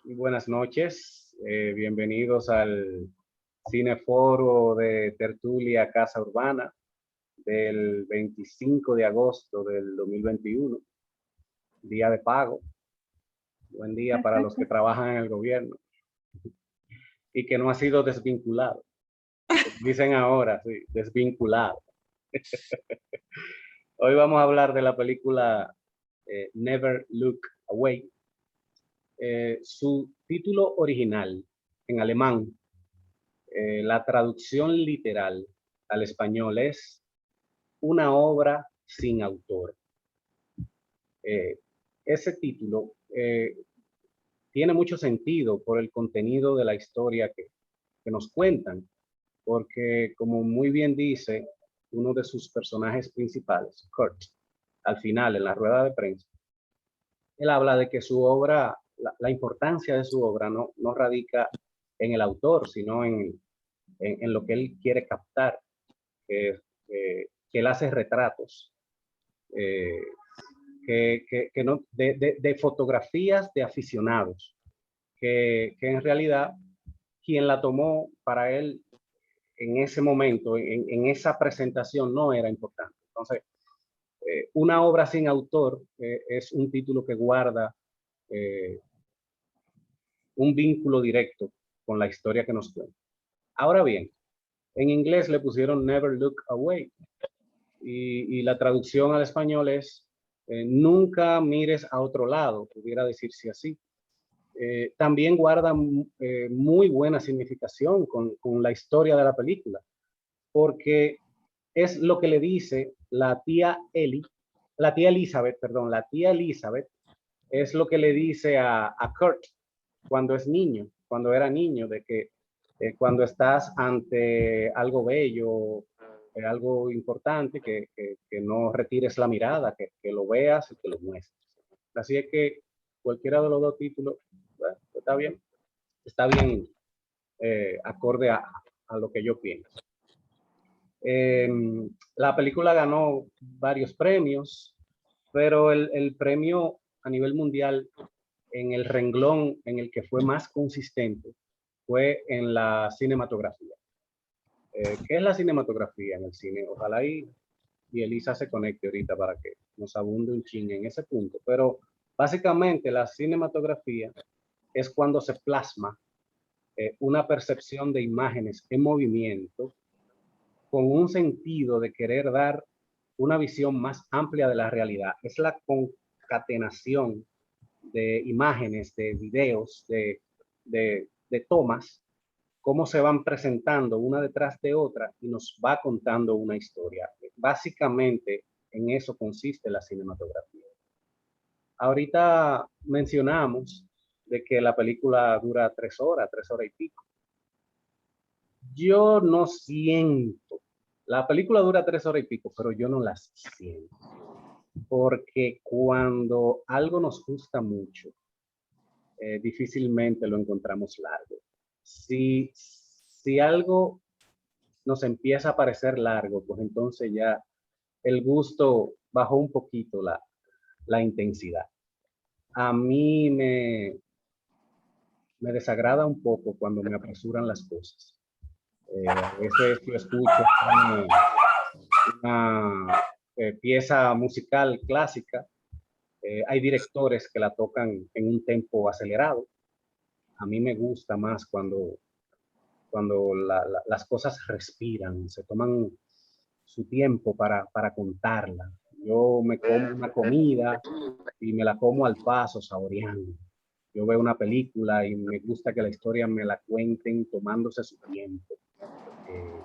Muy buenas noches, bienvenidos al Cineforo de Tertulia Casa Urbana del 25 de agosto del 2021, día de pago. Buen día para los que trabajan en el gobierno y que no ha sido desvinculado. Dicen ahora, sí, desvinculado. Hoy vamos a hablar de la película Never Look Away. Su título original en alemán, la traducción literal al español es Una obra sin autor. Ese título tiene mucho sentido por el contenido de la historia que nos cuentan, porque como muy bien dice uno de sus personajes principales, Kurt, al final en la rueda de prensa, él habla de que su obra, la importancia de su obra no radica en el autor, sino en lo que él quiere captar, que él hace retratos, eh, que no, de fotografías de aficionados, que en realidad quien la tomó para él en ese momento, en esa presentación, no era importante. Entonces, una obra sin autor es un título que guarda eh, un vínculo directo con la historia que nos cuenta. Ahora bien, en inglés le pusieron Never Look Away y la traducción al español es nunca mires a otro lado, pudiera decirse así. También guarda muy buena significación con la historia de la película, porque es lo que le dice la tía Elizabeth, perdón, la tía Elizabeth es lo que le dice a Kurt cuando es niño, cuando era niño, de que cuando estás ante algo bello, algo importante, que no retires la mirada, que lo veas y que lo muestres. Así es que cualquiera de los dos títulos, bueno, está bien acorde a lo que yo pienso. Eh, la película ganó varios premios, pero el premio a nivel mundial en el renglón en el que fue más consistente fue en la cinematografía. ¿Qué es la cinematografía en el cine? Ojalá y Elisa se conecte ahorita para que nos abunde un ching en ese punto. Pero básicamente la cinematografía es cuando se plasma una percepción de imágenes en movimiento con un sentido de querer dar una visión más amplia de la realidad. Es la concatenación de imágenes, de videos, de tomas, cómo se van presentando una detrás de otra y nos va contando una historia. Básicamente en eso consiste la cinematografía. Ahorita mencionamos de que la película dura 3 horas y pico. Yo no siento, la película dura 3 horas y pico, pero yo no las siento. Porque cuando algo nos gusta mucho, difícilmente lo encontramos largo. Si algo nos empieza a parecer largo, pues entonces ya el gusto bajó un poquito la intensidad. A mí me desagrada un poco cuando me apresuran las cosas. A veces yo escucho una pieza musical clásica, hay directores que la tocan en un tempo acelerado. A mí me gusta más cuando las cosas respiran, se toman su tiempo para contarla. Yo me como una comida y me la como al paso, saboreando. Yo veo una película y me gusta que la historia me la cuenten tomándose su tiempo. Eh,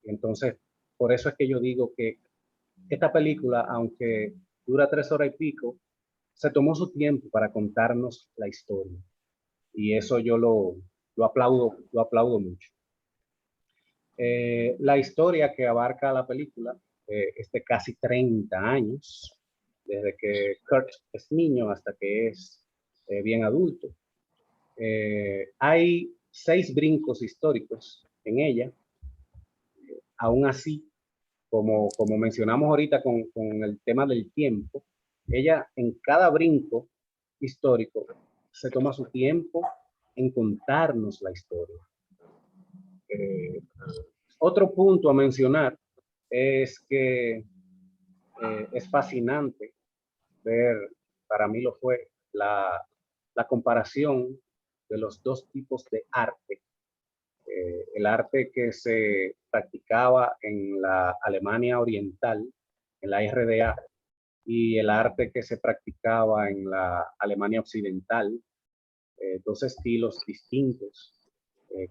entonces, por eso es que yo digo que esta película, aunque dura 3 horas y pico, se tomó su tiempo para contarnos la historia. Y eso yo lo aplaudo mucho. La historia que abarca la película es de casi 30 años, desde que Kurt es niño hasta que es bien adulto. Hay 6 brincos históricos en ella. Aún así, como mencionamos ahorita con el tema del tiempo, ella en cada brinco histórico se toma su tiempo en contarnos la historia. Otro punto a mencionar es que es fascinante ver, para mí lo fue, la comparación de los dos tipos de arte. El arte que se practicaba en la Alemania Oriental, en la RDA, y el arte que se practicaba en la Alemania Occidental, dos estilos distintos,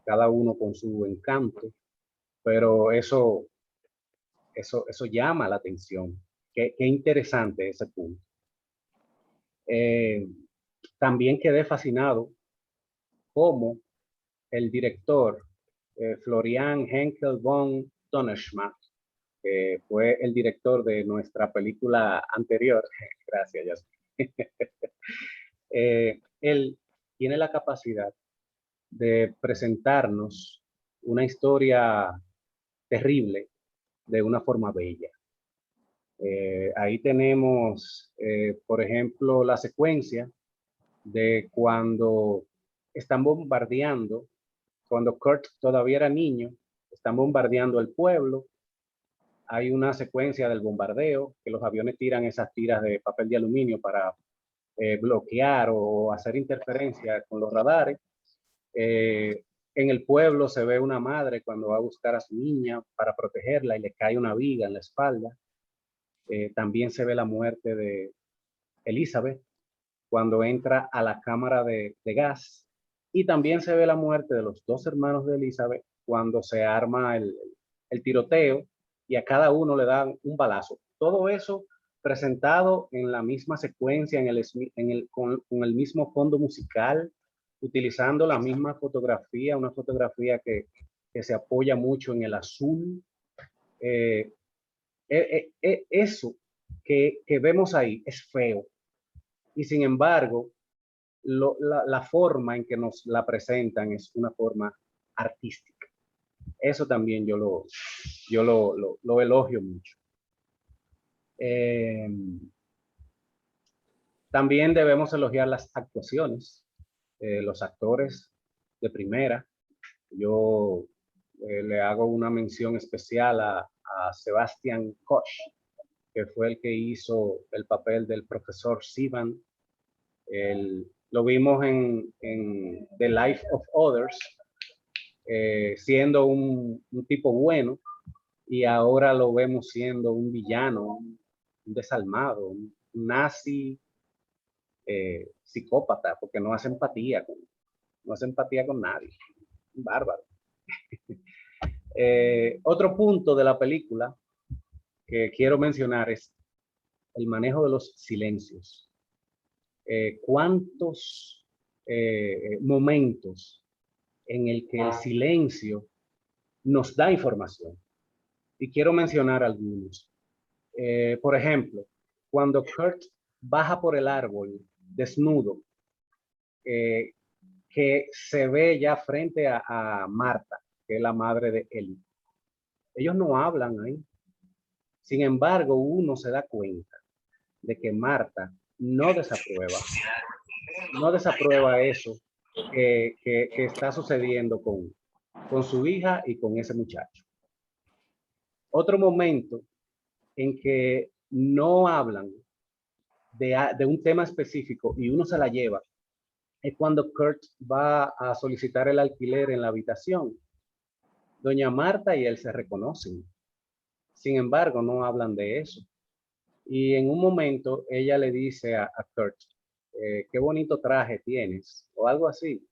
cada uno con su encanto, pero eso llama la atención. Qué interesante ese punto. También quedé fascinado cómo el director Florian Henkel von Donnerschmatt, que fue el director de nuestra película anterior, gracias, Yasmin. Él tiene la capacidad de presentarnos una historia terrible de una forma bella. Ahí tenemos, por ejemplo, la secuencia de cuando están bombardeando, cuando Kurt todavía era niño, están bombardeando el pueblo. Hay una secuencia del bombardeo, que los aviones tiran esas tiras de papel de aluminio para bloquear o hacer interferencia con los radares. En el pueblo se ve una madre cuando va a buscar a su niña para protegerla y le cae una viga en la espalda. También se ve la muerte de Elizabeth cuando entra a la cámara de gas. Y también se ve la muerte de los dos hermanos de Elizabeth cuando se arma el tiroteo y a cada uno le dan un balazo. Todo eso presentado en la misma secuencia, con el mismo fondo musical, utilizando la misma fotografía, una fotografía que se apoya mucho en el azul. Eso que vemos ahí es feo. Y sin embargo, la forma en que nos la presentan es una forma artística. Eso también yo lo elogio mucho. También debemos elogiar las actuaciones, los actores de primera. Yo le hago una mención especial a Sebastian Koch, que fue el que hizo el papel del profesor Sivan. Lo vimos en The Life of Others, siendo un tipo bueno, y ahora lo vemos siendo un villano, un desalmado, un nazi psicópata, porque no hace empatía con nadie. Un bárbaro. Otro punto de la película que quiero mencionar es el manejo de los silencios. ¿Cuántos momentos en el que el silencio nos da información? Y quiero mencionar algunos. Por ejemplo, cuando Kurt baja por el árbol desnudo, que se ve ya frente a Marta, que es la madre de Ellie. Ellos no hablan ahí. Sin embargo, uno se da cuenta de que Marta no desaprueba eso que está sucediendo con su hija y con ese muchacho. Otro momento en que no hablan de un tema específico y uno se la lleva es cuando Kurt va a solicitar el alquiler en la habitación. Doña Marta y él se reconocen. Sin embargo, no hablan de eso. Y en un momento ella le dice a Kurt, qué bonito traje tienes, o algo así.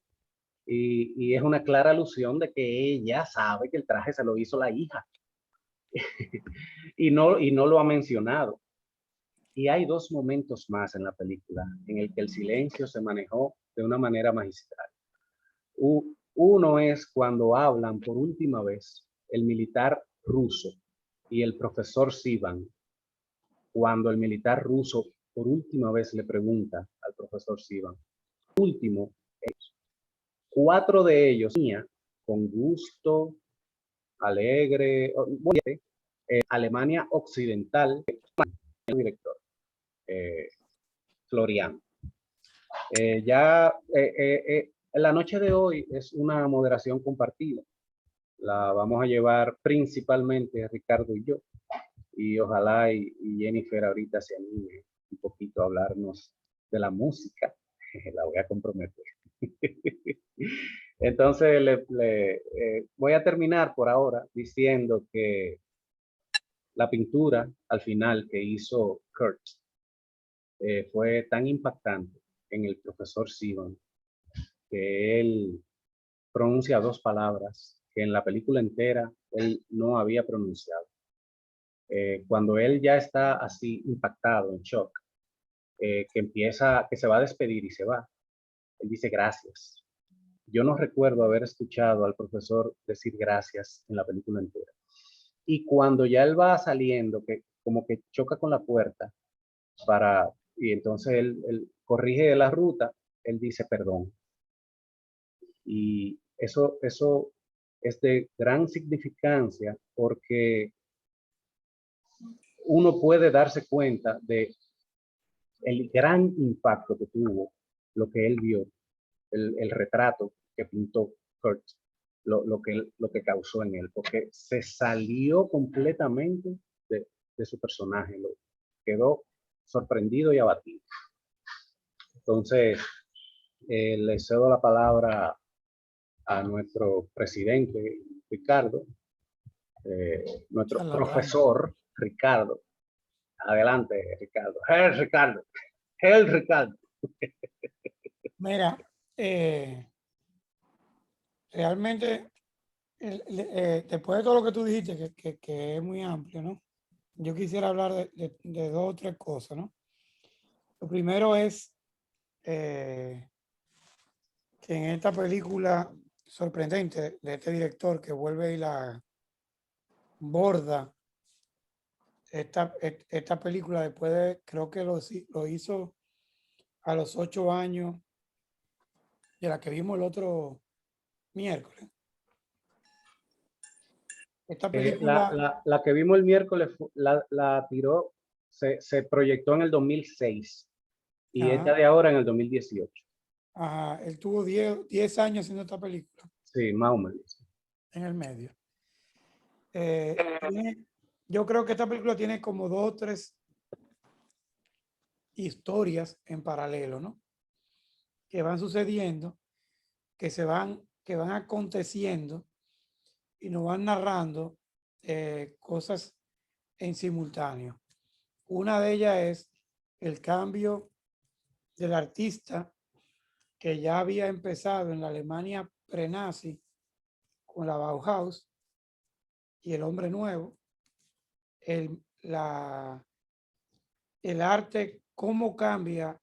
Y es una clara alusión de que ella sabe que el traje se lo hizo la hija. y no lo ha mencionado. Y hay dos momentos más en la película en el que el silencio se manejó de una manera magistral. Uno es cuando hablan por última vez el militar ruso y el profesor Sivan. Cuando el militar ruso por última vez le pregunta al profesor Sivan. Último, 4 de ellos, con gusto, alegre, Alemania Occidental, el director, Florian. La noche de hoy es una moderación compartida. La vamos a llevar principalmente Ricardo y yo. Y ojalá y Jennifer ahorita se anime un poquito a hablarnos de la música. La voy a comprometer. Entonces, voy a terminar por ahora diciendo que la pintura al final que hizo Kurt fue tan impactante en el profesor Simon que él pronuncia dos palabras que en la película entera él no había pronunciado. Cuando él ya está así impactado, en shock, que se va a despedir y se va, él dice gracias. Yo no recuerdo haber escuchado al profesor decir gracias en la película entera. Y cuando ya él va saliendo, que como que choca con la puerta, y entonces él corrige la ruta, él dice perdón. Y eso es de gran significancia porque uno puede darse cuenta de el gran impacto que tuvo lo que él vio, el retrato que pintó Kurt, lo que causó en él, porque se salió completamente de su personaje, quedó sorprendido y abatido. Entonces, le cedo la palabra a nuestro presidente, Ricardo, nuestro Charlatán. profesor, Ricardo. Adelante, Ricardo. El Ricardo. El Ricardo. Mira, realmente, después de todo lo que tú dijiste, que es muy amplio, ¿no? Yo quisiera hablar de dos o tres cosas, ¿no? Lo primero es que en esta película sorprendente de este director que vuelve y la borda esta película después de, creo que lo hizo a los 8 años de la que vimos el otro miércoles. Esta película, La que vimos el miércoles la tiró, se proyectó en el 2006 y esta ajá, de ahora en el 2018. ajá, él tuvo 10 años haciendo esta película Sí, más o menos. en el medio. Yo creo que esta película tiene como 2 o 3 historias en paralelo, ¿no? Que van sucediendo, que van aconteciendo y nos van narrando cosas en simultáneo. Una de ellas es el cambio del artista que ya había empezado en la Alemania prenazi con la Bauhaus y el hombre nuevo, el, la, el arte, cómo cambia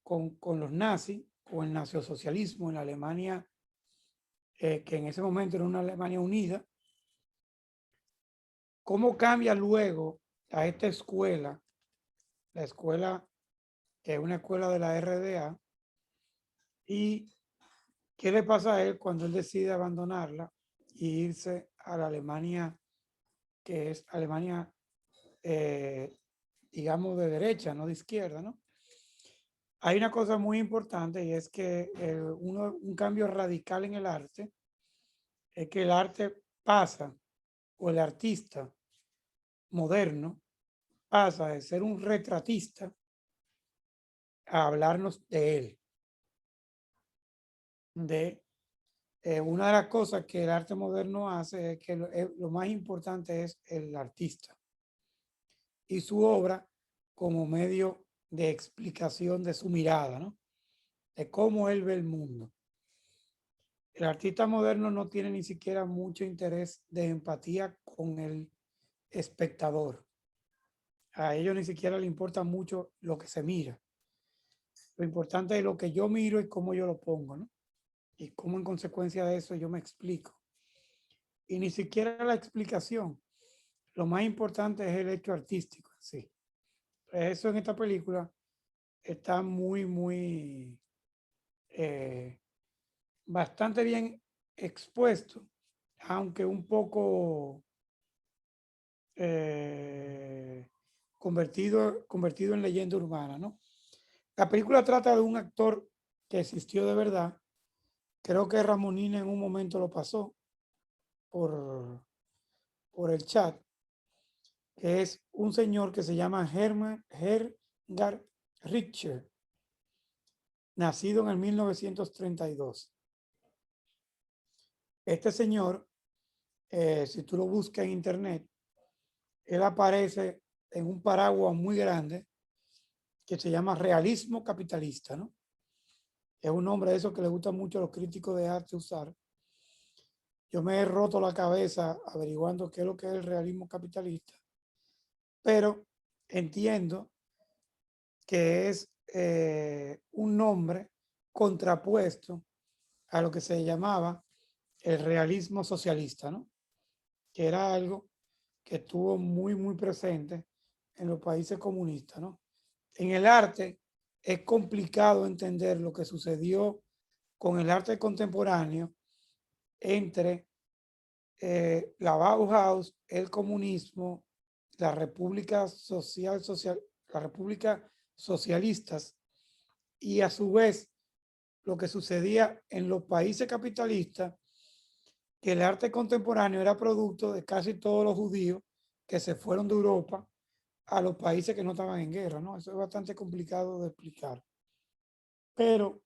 con los nazis, con el nacionalsocialismo en la Alemania, que en ese momento era una Alemania unida, cómo cambia luego a esta escuela, la escuela que es una escuela de la RDA, y qué le pasa a él cuando él decide abandonarla e irse a la Alemania, que es Alemania, eh, digamos, de derecha, no de izquierda, ¿no? Hay una cosa muy importante y es que un cambio radical en el arte es que el arte pasa, o el artista moderno pasa de ser un retratista a hablarnos de él, de una de las cosas que el arte moderno hace es que lo más importante es el artista y su obra como medio de explicación de su mirada, ¿no? De cómo él ve el mundo. El artista moderno no tiene ni siquiera mucho interés de empatía con el espectador. A ellos ni siquiera le importa mucho lo que se mira. Lo importante es lo que yo miro y cómo yo lo pongo, ¿no? Y cómo en consecuencia de eso yo me explico. Y ni siquiera la explicación. Lo más importante es el hecho artístico, sí. Eso en esta película está eh, bastante bien expuesto, aunque un poco convertido en leyenda urbana, ¿no? La película trata de un actor que existió de verdad. Creo que Ramonina en un momento lo pasó por, por el chat, que es un señor que se llama Hergar Richter, nacido en el 1932. Este señor, si tú lo buscas en internet, él aparece en un paraguas muy grande que se llama realismo capitalista, ¿no? Es un nombre de eso que le gusta mucho a los críticos de arte usar. Yo me he roto la cabeza averiguando qué es lo que es el realismo capitalista, pero entiendo que es un nombre contrapuesto a lo que se llamaba el realismo socialista, ¿no? Que era algo que estuvo muy presente en los países comunistas, ¿no? En el arte es complicado entender lo que sucedió con el arte contemporáneo entre la Bauhaus, el comunismo, la República las repúblicas socialistas y a su vez lo que sucedía en los países capitalistas, que el arte contemporáneo era producto de casi todos los judíos que se fueron de Europa a los países que no estaban en guerra, ¿no? Eso es bastante complicado de explicar. Pero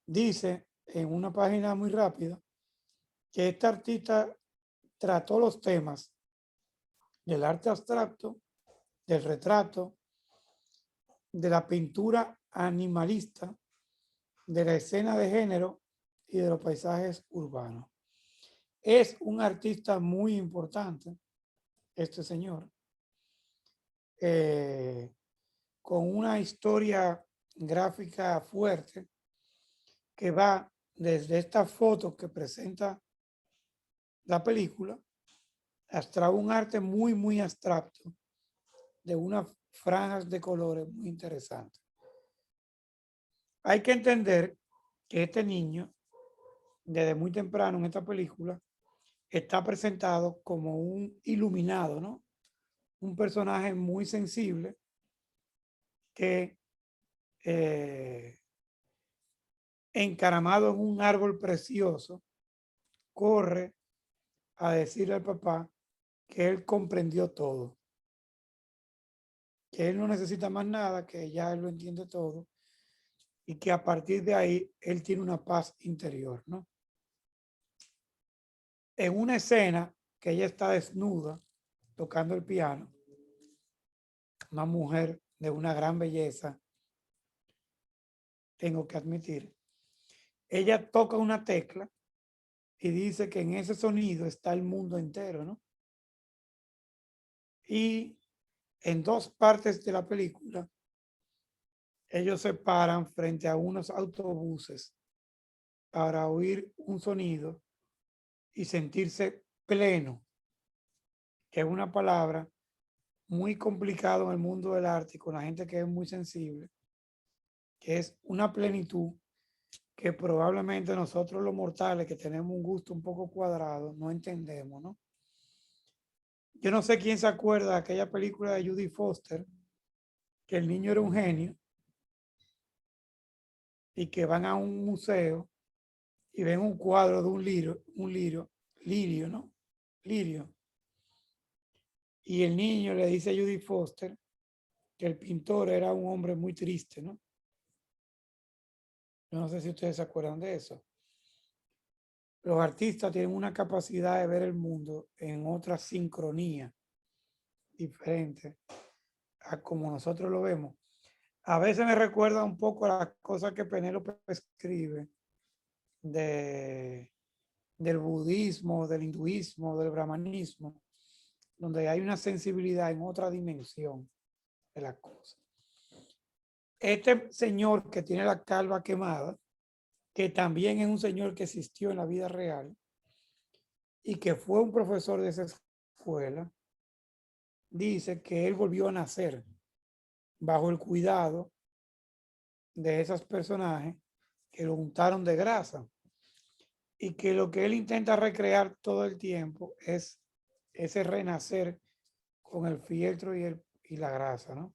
dice en una página muy rápida que este artista trató los temas del arte abstracto, del retrato, de la pintura animalista, de la escena de género y de los paisajes urbanos. Es un artista muy importante, este señor, con una historia gráfica fuerte que va desde esta foto que presenta la película hasta un arte muy abstracto de unas franjas de colores muy interesantes. Hay que entender que este niño, desde muy temprano en esta película, está presentado como un iluminado, ¿no? Un personaje muy sensible que encaramado en un árbol precioso, corre a decirle al papá que él comprendió todo, que él no necesita más nada, que ya él lo entiende todo y que a partir de ahí él tiene una paz interior, ¿no? En una escena que ella está desnuda tocando el piano, una mujer de una gran belleza, tengo que admitir, ella toca una tecla y dice que en ese sonido está el mundo entero, ¿no? Y en dos partes de la película, ellos se paran frente a unos autobuses para oír un sonido y sentirse pleno, que es una palabra muy complicada en el mundo del arte y con la gente que es muy sensible, que es una plenitud que probablemente nosotros los mortales que tenemos un gusto un poco cuadrado no entendemos, ¿no? Yo no sé quién se acuerda de aquella película de Judy Foster, que el niño era un genio y que van a un museo y ven un cuadro de lirio, ¿no? Lirio. Y el niño le dice a Judy Foster que el pintor era un hombre muy triste, ¿no? Yo no sé si ustedes se acuerdan de eso. Los artistas tienen una capacidad de ver el mundo en otra sincronía diferente a como nosotros lo vemos. A veces me recuerda un poco a las cosas que Penélope escribe del budismo, del hinduismo, del brahmanismo, donde hay una sensibilidad en otra dimensión de las cosas. Este señor que tiene la calva quemada, que también es un señor que existió en la vida real y que fue un profesor de esa escuela, dice que él volvió a nacer bajo el cuidado de esos personajes que lo untaron de grasa y que lo que él intenta recrear todo el tiempo es ese renacer con el fieltro y la grasa, ¿no?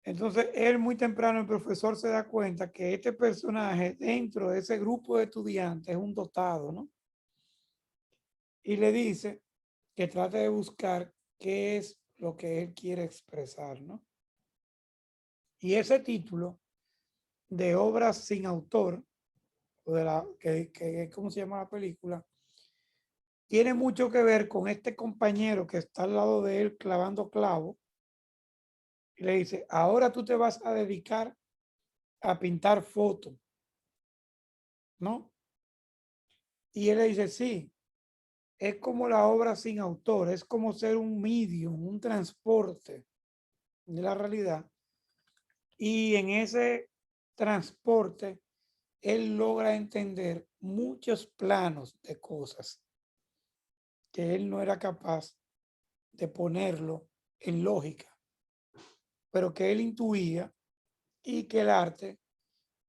Entonces, él muy temprano, el profesor se da cuenta que este personaje dentro de ese grupo de estudiantes es un dotado, ¿no? Y le dice que trate de buscar qué es lo que él quiere expresar, ¿no? Y ese título de obras sin autor, o de la ¿cómo se llama la película? Tiene mucho que ver con este compañero que está al lado de él clavando clavo. Y le dice, ahora tú te vas a dedicar a pintar fotos, ¿no? Y él le dice, sí, es como la obra sin autor, es como ser un medium, un transporte de la realidad. Y en ese transporte, él logra entender muchos planos de cosas que él no era capaz de ponerlo en lógica, pero que él intuía y que el arte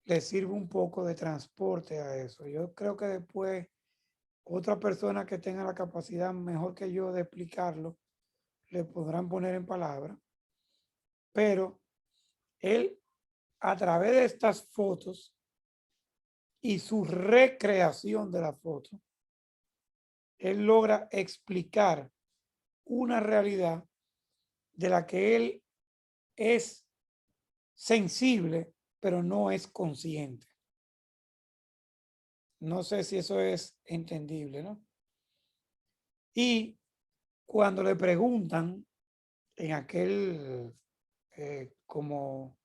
le sirve un poco de transporte a eso. Yo creo que después otra persona que tenga la capacidad mejor que yo de explicarlo, le podrán poner en palabras, pero él a través de estas fotos y su recreación de la foto, él logra explicar una realidad de la que él es sensible, pero no es consciente. No sé si eso es entendible, ¿no? Y cuando le preguntan en aquel, como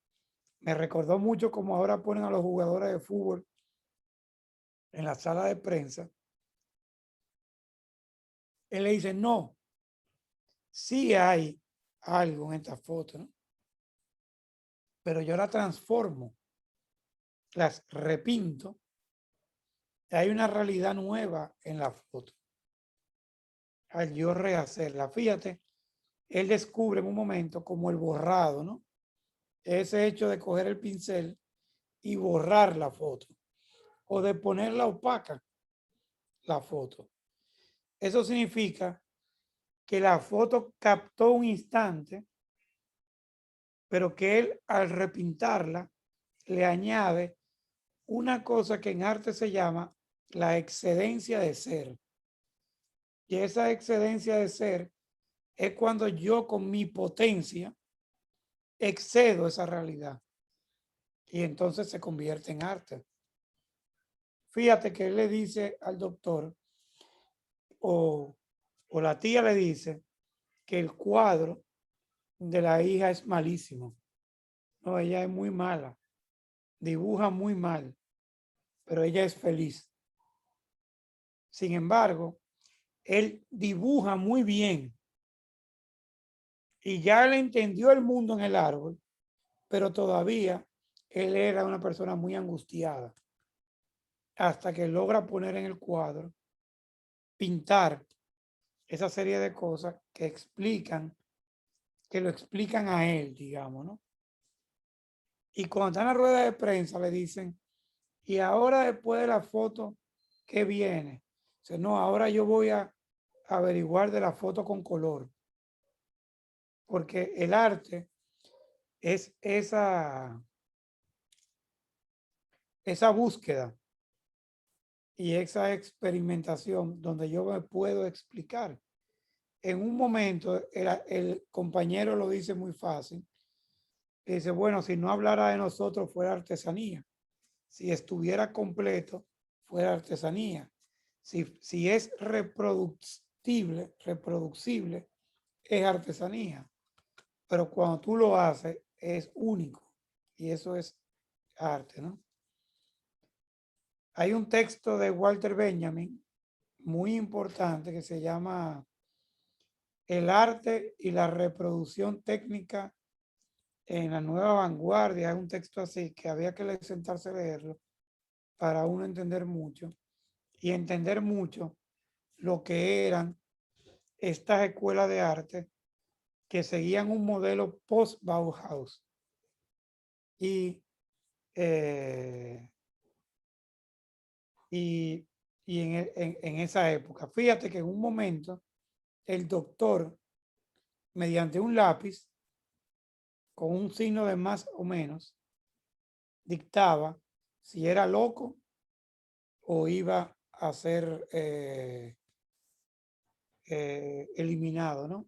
me recordó mucho como ahora ponen a los jugadores de fútbol en la sala de prensa, él le dice, no, sí hay algo en esta foto, ¿no? Pero yo la transformo, las repinto, y hay una realidad nueva en la foto. Al yo rehacerla, fíjate, él descubre en un momento como el borrado, ¿no? Ese hecho de coger el pincel y borrar la foto o de ponerla opaca la foto. Eso significa que la foto captó un instante, pero que él al repintarla le añade una cosa que en arte se llama la excedencia de ser. Y esa excedencia de ser es cuando yo con mi potencia excedo esa realidad y entonces se convierte en arte. Fíjate que él le dice al doctor o, o la tía le dice que el cuadro de la hija es malísimo. No, ella es muy mala, dibuja muy mal, pero ella es feliz. Sin embargo, él dibuja muy bien y ya le entendió el mundo en el árbol, pero todavía él era una persona muy angustiada hasta que logra poner en el cuadro, pintar esa serie de cosas que explican, que lo explican a él, digamos, ¿no? Y cuando está en la rueda de prensa le dicen, y ahora después de la foto, ¿qué viene? Dice, no, ahora yo voy a averiguar de la foto con color, porque el arte es esa búsqueda y esa experimentación donde yo me puedo explicar. En un momento el compañero lo dice muy fácil. Dice, bueno, si no hablara de nosotros fuera artesanía. Si estuviera completo, fuera artesanía. Si es reproducible, es artesanía. Pero cuando tú lo haces, es único. Y eso es arte, ¿no? Hay un texto de Walter Benjamin muy importante que se llama El arte y la reproducción técnica en la nueva vanguardia. Es un texto así que había que sentarse a leerlo para uno entender mucho y entender mucho lo que eran estas escuelas de arte que seguían un modelo post-Bauhaus. Y, eh, y, y en esa época, fíjate que en un momento el doctor, mediante un lápiz, con un signo de más o menos, dictaba si era loco o iba a ser eliminado, ¿no?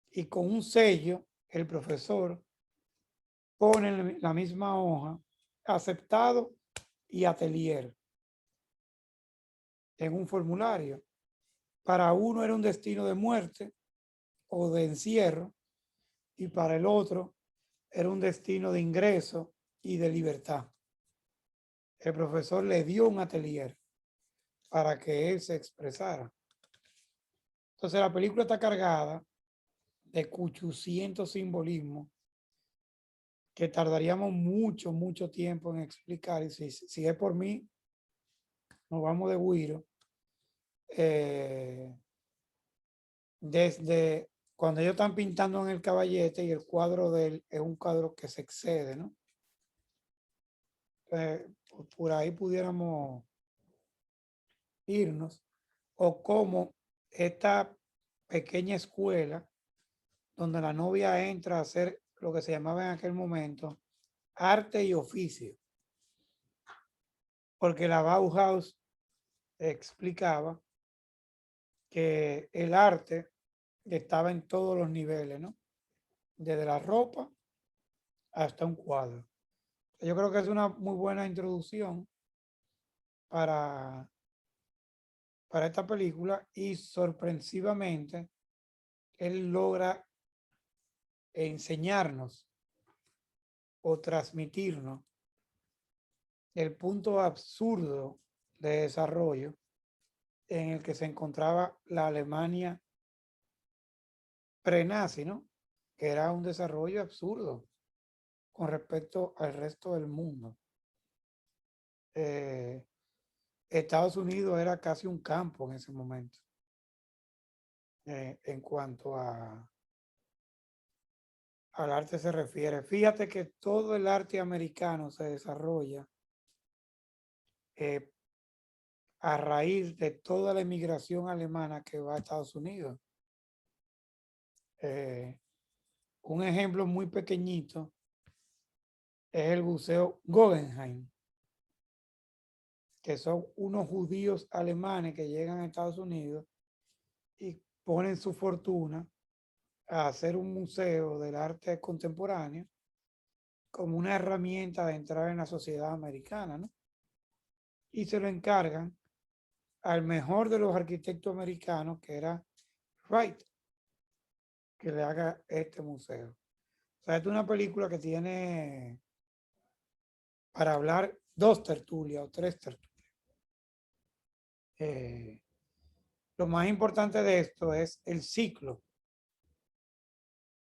Y con un sello, el profesor pone en la misma hoja aceptado y atelier en un formulario. Para uno era un destino de muerte o de encierro y para el otro era un destino de ingreso y de libertad. El profesor le dio un atelier para que él se expresara. Entonces la película está cargada de 800 simbolismos que tardaríamos mucho, mucho tiempo en explicar. Y si es por mí, nos vamos de güiro. Desde cuando ellos están pintando en el caballete y el cuadro de él es un cuadro que se excede, ¿no? Por ahí pudiéramos irnos. O como esta pequeña escuela donde la novia entra a hacer lo que se llamaba en aquel momento arte y oficio. Porque la Bauhaus explicaba que el arte estaba en todos los niveles, ¿no? Desde la ropa hasta un cuadro. Yo creo que es una muy buena introducción para, para esta película y sorpresivamente él logra enseñarnos o transmitirnos el punto absurdo de desarrollo en el que se encontraba la Alemania pre-nazi, ¿no? Que era un desarrollo absurdo con respecto al resto del mundo. Estados Unidos era casi un campo en ese momento en cuanto al arte se refiere. Fíjate que todo el arte americano se desarrolla a raíz de toda la inmigración alemana que va a Estados Unidos. Un ejemplo muy pequeñito es el Museo Guggenheim, que son unos judíos alemanes que llegan a Estados Unidos y ponen su fortuna a hacer un museo del arte contemporáneo como una herramienta de entrar en la sociedad americana, ¿no? Y se lo encargan al mejor de los arquitectos americanos, que era Wright, que le haga este museo. O sea, es una película que tiene para hablar 2 tertulias o 3 tertulias. Lo más importante de esto es el ciclo,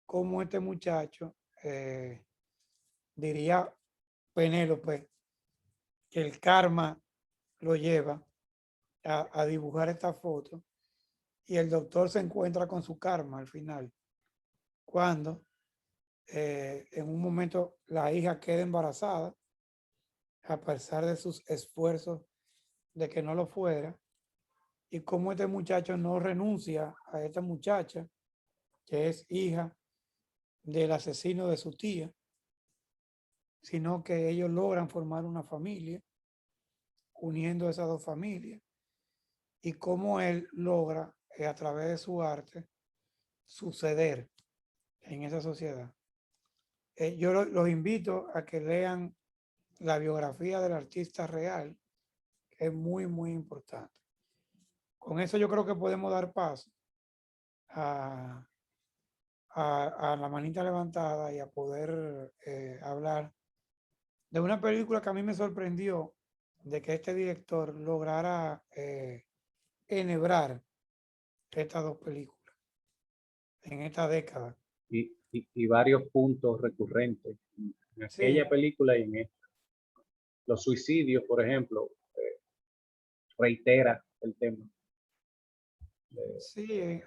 como este muchacho, diría Penélope, que el karma lo lleva a dibujar esta foto y el doctor se encuentra con su karma al final, cuando en un momento la hija queda embarazada, a pesar de sus esfuerzos de que no lo fuera, y cómo este muchacho no renuncia a esta muchacha, que es hija del asesino de su tía, sino que ellos logran formar una familia, uniendo esas 2 familias, y cómo él logra, a través de su arte, suceder en esa sociedad. Yo los invito a que lean la biografía del artista real, que es muy, muy importante. Con eso yo creo que podemos dar paso a, a la manita levantada y a poder hablar de una película que a mí me sorprendió de que este director lograra enhebrar estas 2 películas en esta década. Y varios puntos recurrentes en Sí, aquella película y en esta. Los suicidios, por ejemplo, reitera el tema. sí,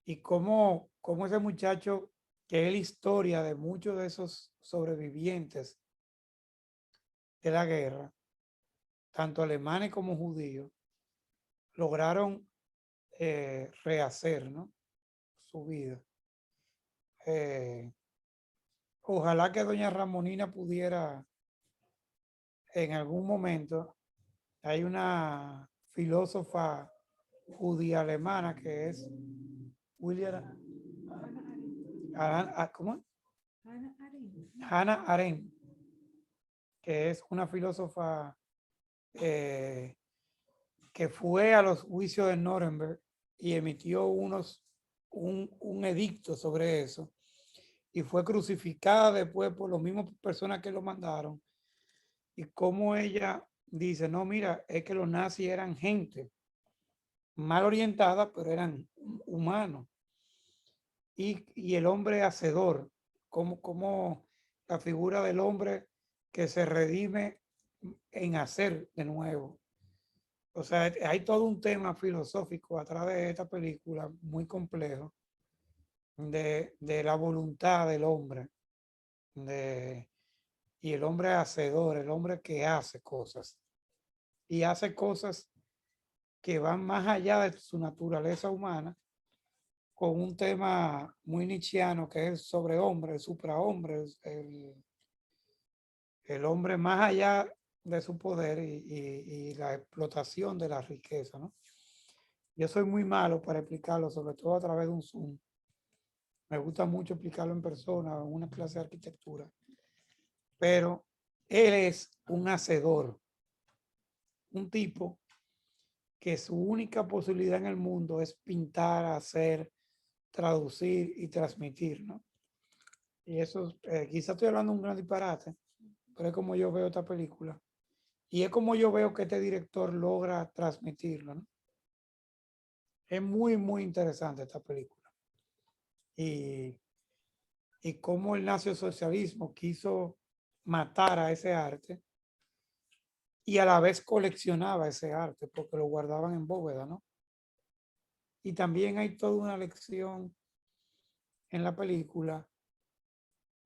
y cómo ese muchacho, que es la historia de muchos de esos sobrevivientes de la guerra, tanto alemanes como judíos, lograron rehacer, ¿no?, su vida. ojalá que doña Ramonina pudiera en algún momento. Hay una filósofa judía alemana que es William ¿cómo? Hannah Arendt, que es una filósofa que fue a los juicios de Nuremberg y emitió un edicto sobre eso y fue crucificada después por las mismas personas que lo mandaron. Y como ella dice, no, mira, es que los nazis eran gente mal orientada, pero eran humanos. Y el hombre hacedor, como la figura del hombre que se redime en hacer de nuevo. O sea, hay todo un tema filosófico a través de esta película muy complejo de la voluntad del hombre y el hombre hacedor, el hombre que hace cosas y hace cosas que van más allá de su naturaleza humana, con un tema muy nietzscheano que es sobrehombre, el suprahombre, el hombre más allá de su poder y la explotación de la riqueza, ¿no? Yo soy muy malo para explicarlo, sobre todo a través de un Zoom. Me gusta mucho explicarlo en persona, en una clase de arquitectura. Pero él es un hacedor, un tipo que su única posibilidad en el mundo es pintar, hacer, traducir y transmitir, ¿no? Y eso, quizás estoy hablando de un gran disparate, pero es como yo veo esta película. Y es como yo veo que este director logra transmitirlo, ¿no? Es muy, muy interesante esta película. Y cómo el nacionalsocialismo quiso matar a ese arte y a la vez coleccionaba ese arte porque lo guardaban en bóveda, ¿no? Y también hay toda una lección en la película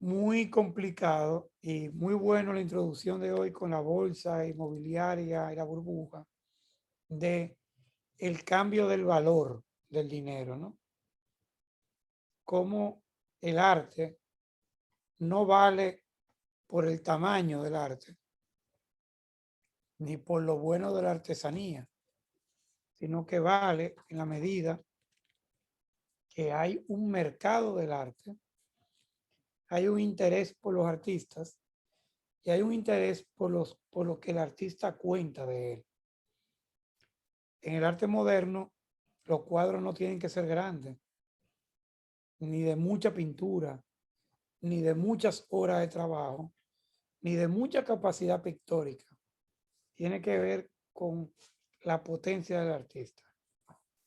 muy complicado y muy bueno la introducción de hoy con la bolsa inmobiliaria y la burbuja de el cambio del valor del dinero, ¿no? Cómo el arte no vale por el tamaño del arte, ni por lo bueno de la artesanía, sino que vale en la medida que hay un mercado del arte, hay un interés por los artistas y hay un interés por lo que el artista cuenta de él. En el arte moderno, los cuadros no tienen que ser grandes, ni de mucha pintura, ni de muchas horas de trabajo, ni de mucha capacidad pictórica. Tiene que ver con la potencia del artista.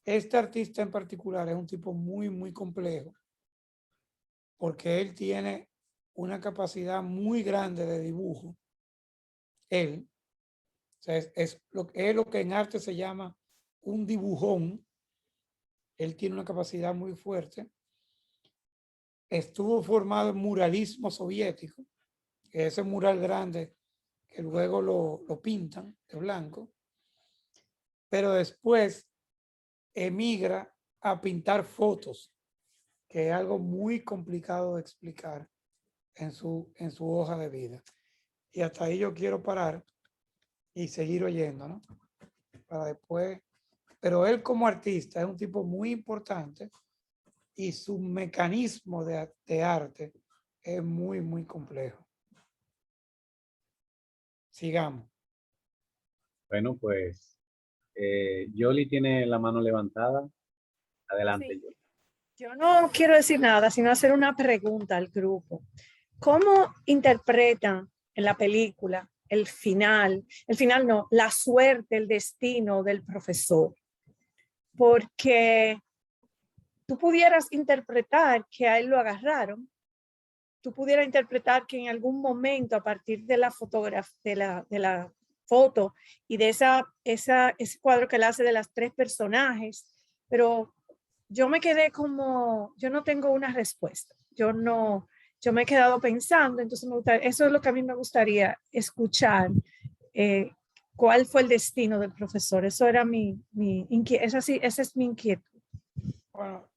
Este artista en particular es un tipo muy, muy complejo, porque él tiene una capacidad muy grande de dibujo. Él, o sea, es lo que en arte se llama un dibujón. Él tiene una capacidad muy fuerte. Estuvo formado en muralismo soviético, que es ese mural grande que luego lo pintan de blanco, pero después emigra a pintar fotos, que es algo muy complicado de explicar en su hoja de vida. Y hasta ahí yo quiero parar y seguir oyendo, ¿no? Para después, pero él como artista es un tipo muy importante y su mecanismo de arte es muy, muy complejo. Sigamos. Bueno, pues Yoli tiene la mano levantada. Adelante, Sí, Yoli. yo no quiero decir nada, sino hacer una pregunta al grupo. ¿Cómo interpretan en la película el final no, la suerte, el destino del profesor? Porque tú pudieras interpretar que a él lo agarraron, tú pudieras interpretar que en algún momento a partir de la fotografía, de la foto y de ese cuadro que él hace de las tres personajes, pero yo me quedé como, yo no tengo una respuesta, yo me he quedado pensando, entonces eso es lo que a mí me gustaría escuchar, cuál fue el destino del profesor, eso era esa es mi inquietud. Bueno,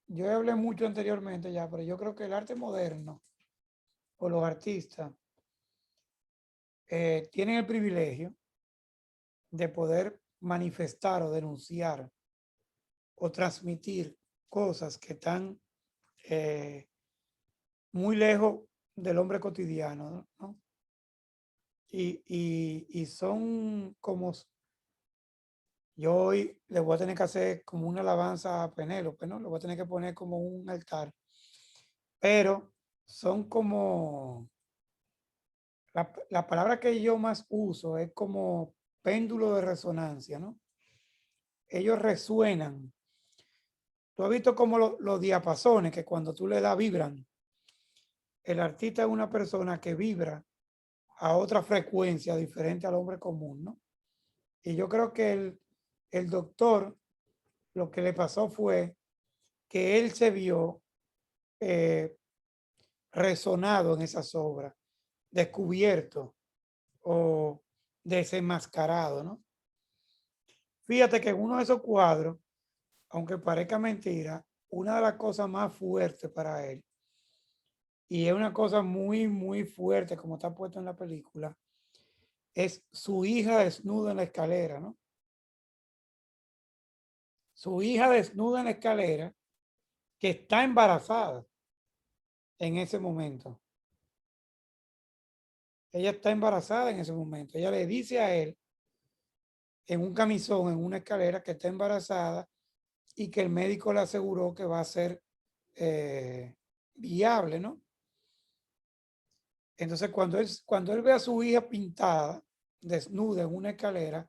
yo hablé mucho anteriormente ya, pero yo creo que el arte moderno o los artistas tienen el privilegio de poder manifestar o denunciar o transmitir cosas que están muy lejos del hombre cotidiano, ¿no? Y son como, yo hoy le voy a tener que hacer como una alabanza a Penélope, ¿no? Le voy a tener que poner como un altar, pero son como, la palabra que yo más uso es como péndulo de resonancia, ¿no? Ellos resuenan. Tú has visto como los diapasones que cuando tú le das vibran. El artista es una persona que vibra a otra frecuencia diferente al hombre común, ¿no? Y yo creo que el doctor, lo que le pasó fue que él se vio eh, resonado en esas obras, descubierto o desenmascarado, ¿no? Fíjate que en uno de esos cuadros, aunque parezca mentira, una de las cosas más fuertes para él, y es una cosa muy, muy fuerte como está puesto en la película, es su hija desnuda en la escalera, ¿no? Su hija desnuda en la escalera que está embarazada en ese momento. Ella está embarazada en ese momento. Ella le dice a él en un camisón, en una escalera, que está embarazada y que el médico le aseguró que va a ser viable, ¿no? Entonces, cuando él ve a su hija pintada, desnuda en una escalera,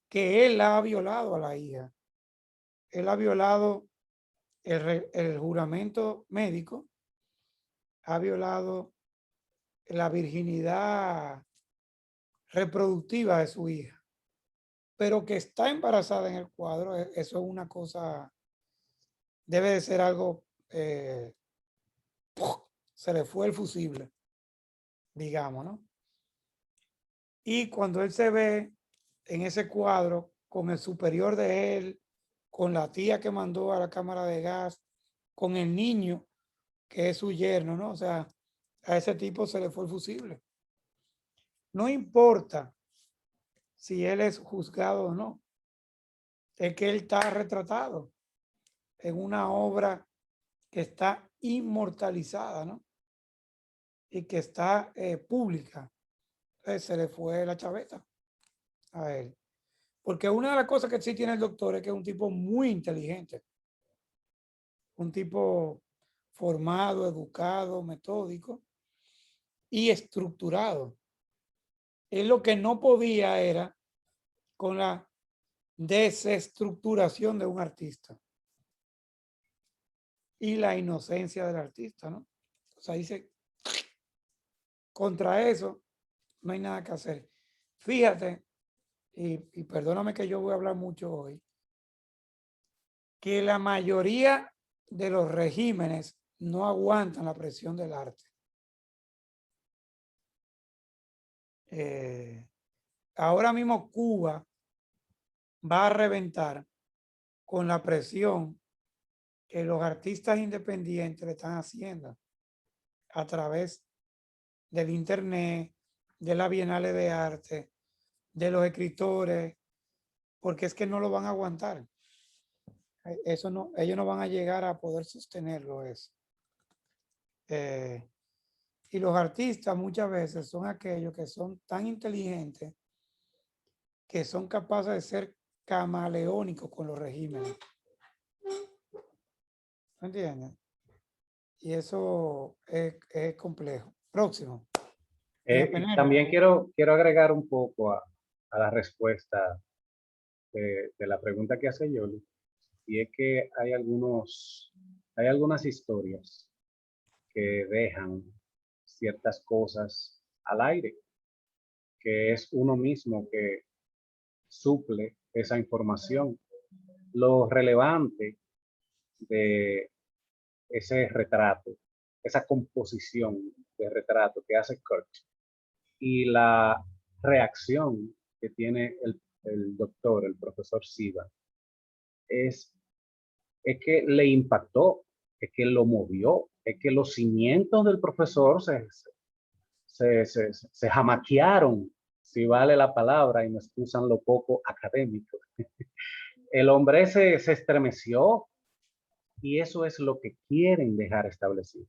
que él ha violado a la hija. Él ha violado el juramento médico, ha violado la virginidad reproductiva de su hija, pero que está embarazada en el cuadro, eso es una cosa, debe de ser algo, se le fue el fusible, digamos, ¿no? Y cuando él se ve en ese cuadro con el superior de él, con la tía que mandó a la cámara de gas, con el niño que es su yerno, ¿no? O sea, a ese tipo se le fue el fusible. No importa si él es juzgado o no, es que él está retratado en una obra que está inmortalizada, ¿no? Y que está pública. Entonces se le fue la chaveta a él. Porque una de las cosas que sí tiene el doctor es que es un tipo muy inteligente, un tipo formado, educado, metódico y estructurado. Él lo que no podía era con la desestructuración de un artista y la inocencia del artista, ¿no? O sea, dice, contra eso no hay nada que hacer. Fíjate, y perdóname que yo voy a hablar mucho hoy, que la mayoría de los regímenes no aguantan la presión del arte. Ahora mismo Cuba va a reventar con la presión que los artistas independientes le están haciendo a través del internet, de la Bienal de Arte, de los escritores, porque es que no lo van a aguantar. Eso no, ellos no van a llegar a poder sostenerlo eso. Y los artistas muchas veces son aquellos que son tan inteligentes que son capaces de ser camaleónicos con los regímenes. ¿Me entiendes? Y eso es complejo. Próximo. También quiero agregar un poco a la respuesta de la pregunta que hace Yoli, y es que hay algunas historias que dejan ciertas cosas al aire, que es uno mismo que suple esa información. Lo relevante de ese retrato, esa composición de retrato que hace Kurt y la reacción que tiene el doctor, el profesor Siva, es que le impactó es que lo movió, es que los cimientos del profesor se jamaquearon, si vale la palabra, y me excusan lo poco académico. El hombre se estremeció y eso es lo que quieren dejar establecido.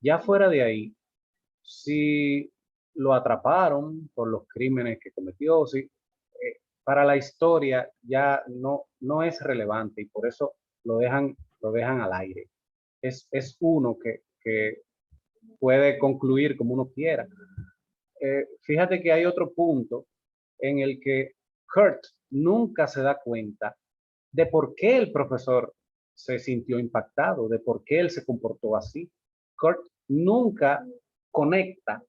Ya fuera de ahí, si lo atraparon por los crímenes que cometió, si, para la historia ya no es relevante y por eso lo dejan al aire. Es uno que puede concluir como uno quiera. Fíjate que hay otro punto en el que Kurt nunca se da cuenta de por qué el profesor se sintió impactado, de por qué él se comportó así. Kurt nunca conecta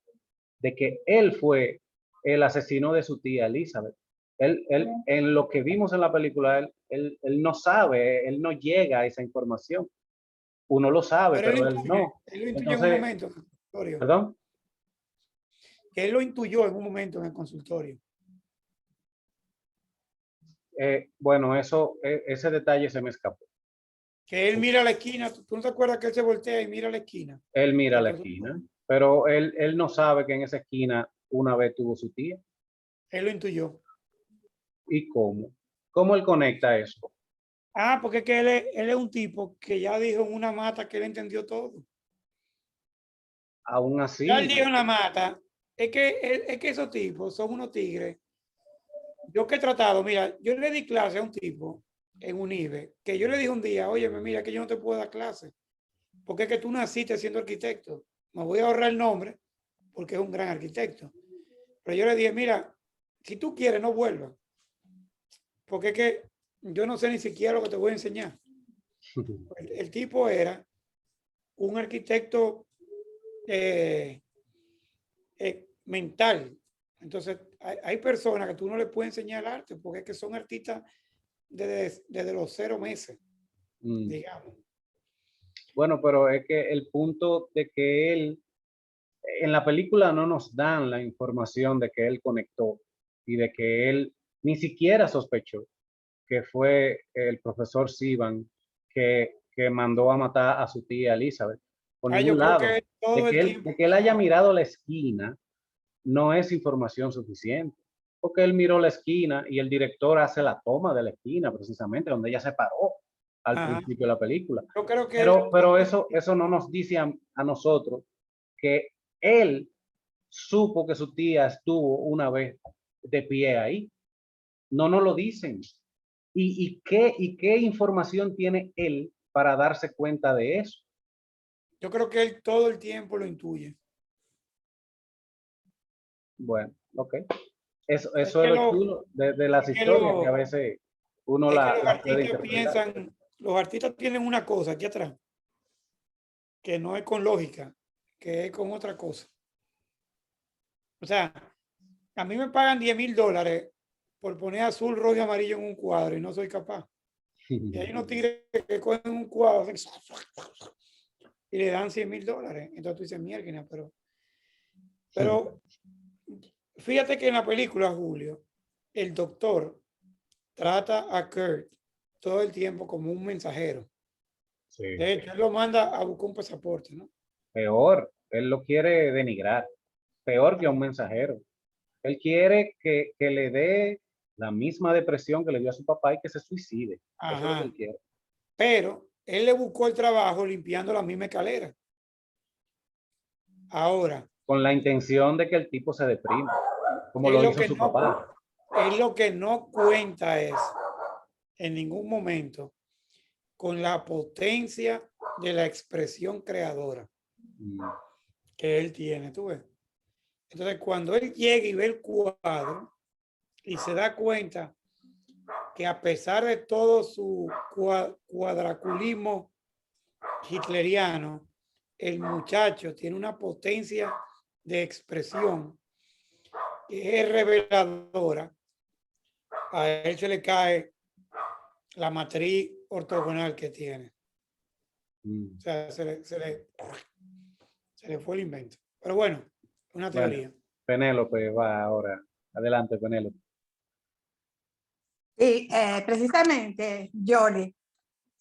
de que él fue el asesino de su tía Elizabeth. En lo que vimos en la película, él no sabe, él no llega a esa información. Uno lo sabe, Pero pero él no. él lo intuyó en un Entonces, momento en el consultorio. ¿perdón? Que él lo intuyó en un momento en el consultorio. Bueno, ese detalle se me escapó. Que él mira a la esquina. ¿Tú no te acuerdas que él se voltea y mira a la esquina? Él mira la esquina, pero él no sabe que en esa esquina una vez tuvo su tía. Él lo intuyó. ¿Y cómo? ¿Cómo él conecta eso? Ah, porque es que él es un tipo que ya dijo en una mata que él entendió todo. Aún así, Ya él dijo en la mata, es que esos tipos son unos tigres. Yo que he tratado, mira, yo le di clase a un tipo en UNIBE, que yo le dije un día, oye, mira, que yo no te puedo dar clase, porque es que tú naciste siendo arquitecto. Me voy a ahorrar el nombre, porque es un gran arquitecto. Pero yo le dije, mira, si tú quieres, no vuelvas, porque es que yo no sé ni siquiera lo que te voy a enseñar. El tipo era un arquitecto mental. Entonces, hay personas que tú no le puedes enseñar arte porque es que son artistas desde los 0 meses, digamos. Bueno, pero es que el punto de que él, en la película no nos dan la información de que él conectó y de que él ni siquiera sospechó que fue el profesor Sivan que mandó a matar a su tía Elizabeth. Por Yo ningún creo lado. que todo el tiempo. De que él haya mirado la esquina no es información suficiente. Porque él miró la esquina y el director hace la toma de la esquina precisamente donde ella se paró al principio de la película. Yo creo que Pero eso no nos dice a nosotros que él supo que su tía estuvo una vez de pie ahí. No nos lo dicen. ¿Y qué información tiene él para darse cuenta de eso? yo creo que él todo el tiempo lo intuye. Bueno, ok. Eso Es es que lo chulo de las historias, que a veces uno es que los la puede artistas interpretar. piensan, los artistas tienen una cosa aquí atrás, que no es con lógica, que es con otra cosa. O sea, a mí me pagan $10,000 por poner azul, rojo y amarillo en un cuadro y no soy capaz. Y hay unos tigres que cogen un cuadro y le dan $100,000. Entonces tú dices, mierda, pero fíjate que en la película, Julio, el doctor trata a Kurt todo el tiempo como un mensajero. Sí. De hecho, él lo manda a buscar un pasaporte, ¿no? Peor, él lo quiere denigrar, peor que a un mensajero. Él quiere que le dé la misma depresión que le dio a su papá y que se suicide. Eso es lo que él quiere. Pero él le buscó el trabajo limpiando la misma escalera. Ahora. Con la intención de que el tipo se deprima, como lo hizo su papá. Él lo que no cuenta es, en ningún momento, con la potencia de la expresión creadora que él tiene, ¿tú ves? Entonces, cuando él llega y ve el cuadro y se da cuenta que a pesar de todo su cuadraculismo hitleriano, el muchacho tiene una potencia de expresión que es reveladora. A él se le cae la matriz ortogonal que tiene. O sea, se le fue el invento. Pero bueno, una teoría. Bueno, Penélope va ahora. Adelante, Penélope. Sí, precisamente, Yoli,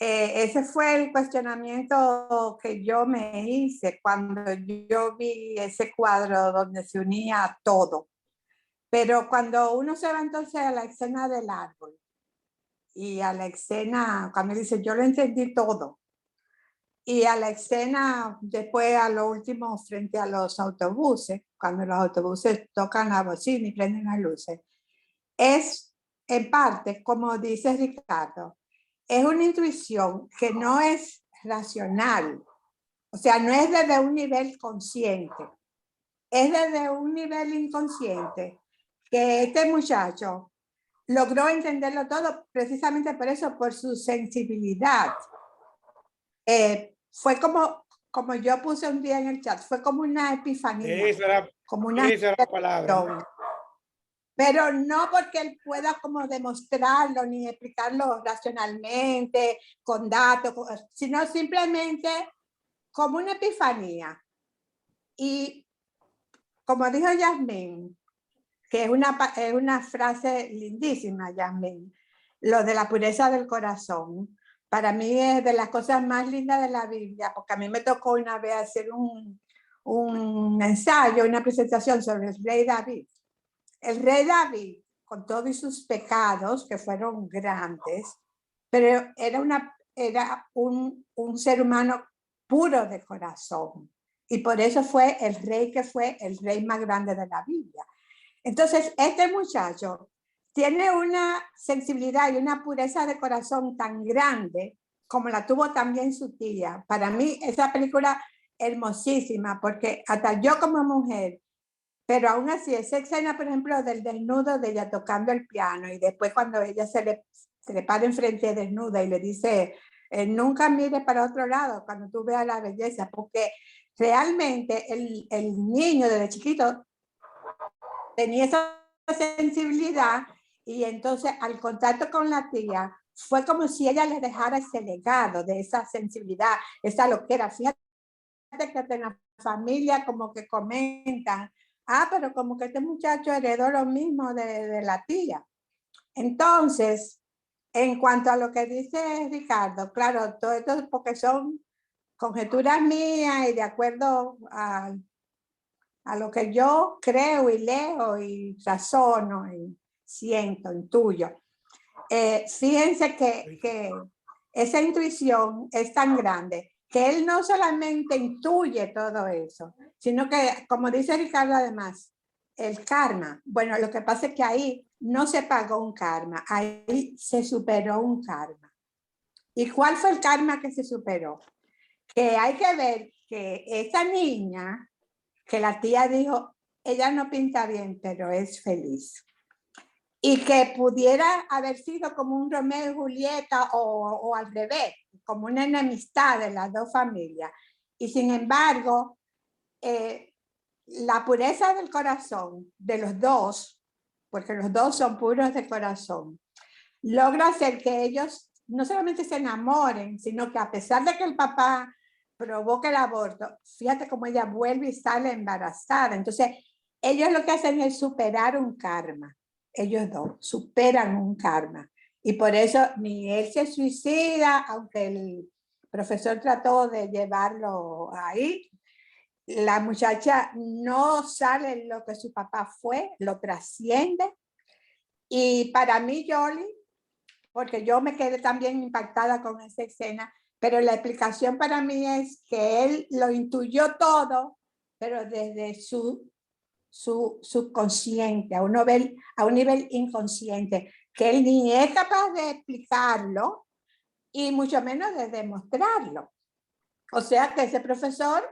ese fue el cuestionamiento que yo me hice cuando yo vi ese cuadro donde se unía todo. Pero cuando uno se va entonces a la escena del árbol y a la escena, cuando dice, yo lo entendí todo, y a la escena después a lo último frente a los autobuses, cuando los autobuses tocan la bocina y prenden las luces, es en parte, como dice Ricardo, es una intuición que no es racional, o sea, no es desde un nivel consciente, es desde un nivel inconsciente que este muchacho logró entenderlo todo precisamente por eso, por su sensibilidad. Fue como yo puse un día en el chat, fue como una epifanía. Como una palabra. Pero no porque él pueda como demostrarlo ni explicarlo racionalmente, con datos, sino simplemente como una epifanía. Y como dijo Yasmín, que es una frase lindísima, Yasmín, lo de la pureza del corazón, para mí es de las cosas más lindas de la Biblia, porque a mí me tocó una vez hacer un ensayo, una presentación sobre el rey David. El rey David, con todos sus pecados, que fueron grandes, pero era un ser humano puro de corazón. Y por eso fue el rey que fue el rey más grande de la Biblia. Entonces, este muchacho tiene una sensibilidad y una pureza de corazón tan grande como la tuvo también su tía. Para mí, esa película hermosísima, porque hasta yo como mujer, pero aún así, esa escena, por ejemplo, del desnudo de ella tocando el piano y después cuando ella se le para enfrente desnuda y le dice, nunca mires para otro lado cuando tú veas la belleza, porque realmente el niño desde chiquito tenía esa sensibilidad y entonces al contacto con la tía fue como si ella le dejara ese legado de esa sensibilidad, esa loquera. Fíjate que en la familia como que comentan, pero como que este muchacho heredó lo mismo de la tía. Entonces, en cuanto a lo que dice Ricardo, claro, todo esto porque son conjeturas mías y de acuerdo a lo que yo creo y leo y razono y siento, intuyo. Fíjense que esa intuición es tan grande que él no solamente intuye todo eso, sino que, como dice Ricardo además, el karma, bueno, lo que pasa es que ahí no se pagó un karma, ahí se superó un karma. ¿Y cuál fue el karma que se superó? Que hay que ver que esa niña, que la tía dijo, ella no pinta bien, pero es feliz. Y que pudiera haber sido como un Romeo y Julieta o al revés, como una enemistad de las dos familias. Y sin embargo, la pureza del corazón de los dos, porque los dos son puros de corazón, logra hacer que ellos no solamente se enamoren, sino que a pesar de que el papá provoca el aborto, fíjate cómo ella vuelve y sale embarazada. Entonces, ellos lo que hacen es superar un karma. Ellos dos superan un karma. Y por eso ni él se suicida, aunque el profesor trató de llevarlo ahí. La muchacha no sale lo que su papá fue, lo trasciende. Y para mí, Yoli, porque yo me quedé también impactada con esa escena, pero la explicación para mí es que él lo intuyó todo, pero desde su subconsciente, a un nivel inconsciente, que él ni es capaz de explicarlo y mucho menos de demostrarlo. O sea que ese profesor,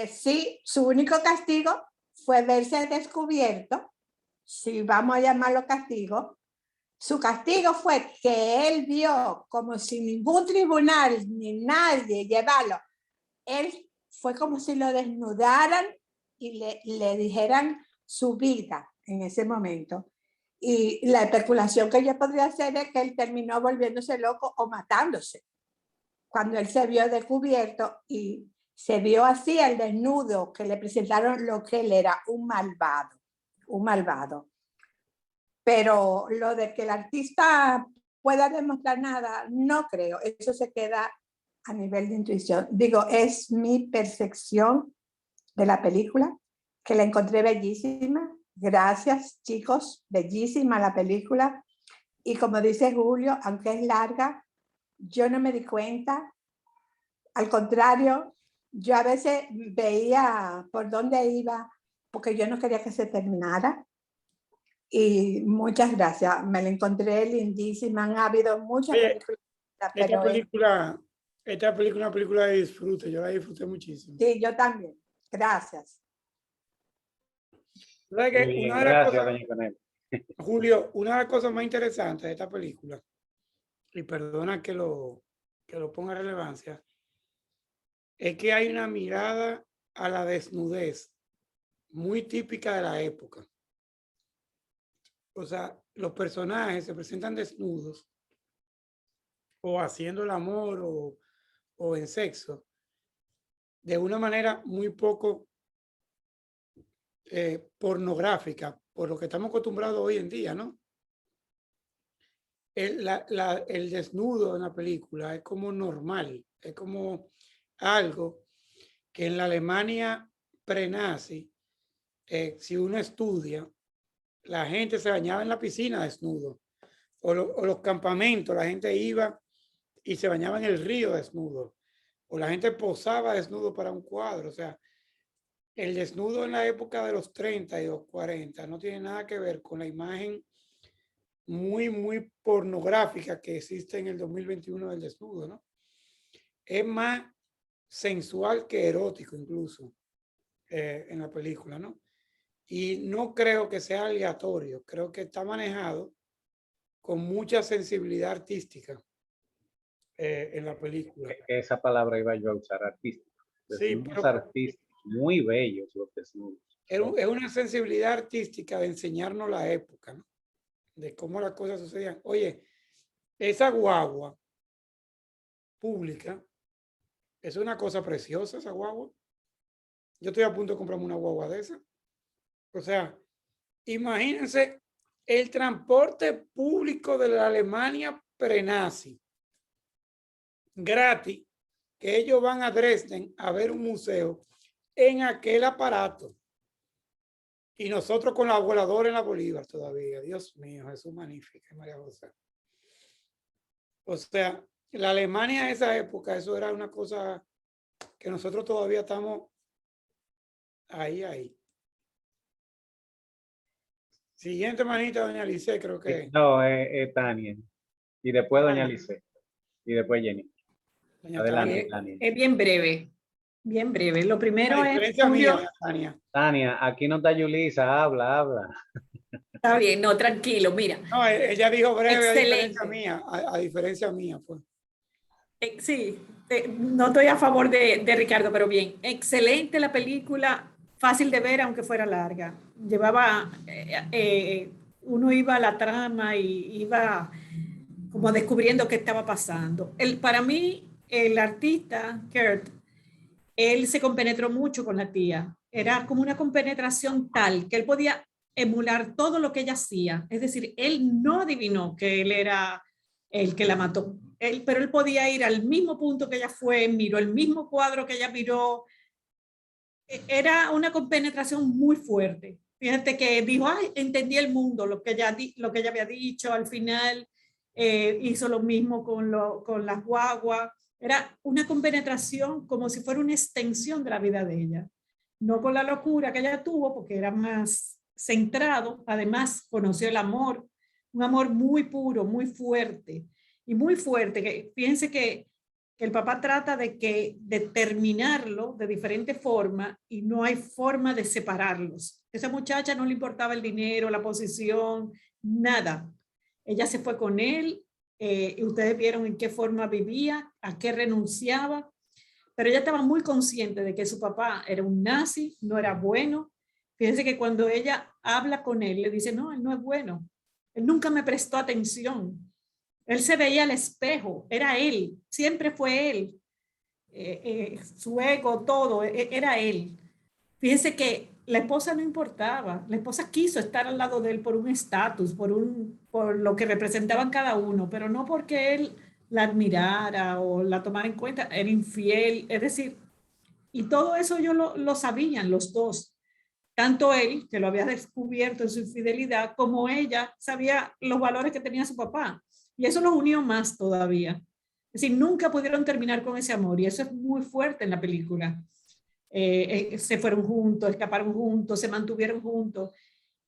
sí, su único castigo fue verse descubierto, si vamos a llamarlo castigo. Su castigo fue que él vio como si ningún tribunal ni nadie llevarlo. Él fue como si lo desnudaran y le dijeran su vida en ese momento. Y la especulación que yo podría hacer es que él terminó volviéndose loco o matándose. Cuando él se vio descubierto y se vio así al desnudo, que le presentaron lo que él era, un malvado. Pero lo de que el artista pueda demostrar nada, no creo. Eso se queda a nivel de intuición. Digo, es mi percepción de la película, que la encontré bellísima. Gracias, chicos, bellísima la película. Y como dice Julio, aunque es larga, yo no me di cuenta. Al contrario, yo a veces veía por dónde iba, porque yo no quería que se terminara. Y muchas gracias, me la encontré lindísima. Han habido muchas Oye, películas, esta pero película es una película de disfrute, yo la disfruté muchísimo. sí, yo también. Gracias. ¿Sabes Muy qué? bien, Una de las gracias, cosas, doña Canela. Julio, una de las cosas más interesantes de esta película, y perdona que lo ponga en relevancia, es que hay una mirada a la desnudez muy típica de la época. O sea, los personajes se presentan desnudos o haciendo el amor o en sexo de una manera muy poco pornográfica, por lo que estamos acostumbrados hoy en día, ¿no? El desnudo en la película es como normal, es como algo que en la Alemania prenazi, si uno estudia, la gente se bañaba en la piscina desnudo, o los campamentos, la gente iba y se bañaba en el río desnudo, o la gente posaba desnudo para un cuadro. O sea, el desnudo en la época de los 30 y los 40 no tiene nada que ver con la imagen muy pornográfica que existe en el 2021 del desnudo, ¿no? Es más sensual que erótico incluso en la película, ¿no? Y no creo que sea aleatorio, creo que está manejado con mucha sensibilidad artística en la película. Esa palabra iba yo a usar, artístico. Sí, Desnudos artísticos, muy bellos los desnudos. es una sensibilidad artística de enseñarnos la época, ¿no? De cómo las cosas sucedían. Oye, esa guagua pública es una cosa preciosa, esa guagua. Yo estoy a punto de comprarme una guagua de esa. O sea, imagínense el transporte público de la Alemania prenazi, gratis, que ellos van a Dresden a ver un museo en aquel aparato. Y nosotros con la voladora en la Bolívar todavía. Dios mío, Jesús magnífico, María José. O sea, la Alemania de esa época, eso era una cosa que nosotros todavía estamos ahí. Siguiente manita, doña Lice, creo que. No, Tania. Y después doña Tania. Lice. Y después Jenny. Doña Adelante, Tania. Tania. Es bien breve, bien breve. Lo A primero es, diferencia Julio, mía, doña Tania. Tania, aquí no está Yulisa, habla. está bien, no, tranquilo, mira. No, ella dijo breve Excelente. a diferencia mía, pues. Sí, no estoy a favor de Ricardo, pero bien. Excelente la película, fácil de ver, aunque fuera larga. Llevaba, uno iba a la trama y iba como descubriendo qué estaba pasando. Para mí, el artista, Kurt, él se compenetró mucho con la tía. Era como una compenetración tal que él podía emular todo lo que ella hacía. Es decir, él no adivinó que él era el que la mató. Pero él podía ir al mismo punto que ella fue, miró el mismo cuadro que ella miró. Era una compenetración muy fuerte. Fíjate que dijo, ay, entendí el mundo, lo que ella había dicho. Al final hizo lo mismo con las guaguas. Era una compenetración como si fuera una extensión de la vida de ella. No con la locura que ella tuvo, porque era más centrado. Además, conoció el amor, un amor muy puro, muy fuerte. Y muy fuerte, que piense que el papá trata de terminarlo de diferente forma y no hay forma de separarlos. Esa muchacha no le importaba el dinero, la posición, nada. Ella se fue con él y ustedes vieron en qué forma vivía, a qué renunciaba, pero ella estaba muy consciente de que su papá era un nazi, no era bueno. Fíjense que cuando ella habla con él, le dice, no, él no es bueno. Él nunca me prestó atención. Él se veía al espejo, era él, siempre fue él. Su ego, todo, era él. Fíjense que la esposa no importaba. La esposa quiso estar al lado de él por un estatus, por lo que representaban cada uno, pero no porque él la admirara o la tomara en cuenta. Era infiel, es decir, y todo eso ellos lo sabían los dos. Tanto él, que lo había descubierto en su infidelidad, como ella sabía los valores que tenía su papá. Y eso los unió más todavía. Es decir, nunca pudieron terminar con ese amor y eso es muy fuerte en la película. Se fueron juntos, escaparon juntos, se mantuvieron juntos.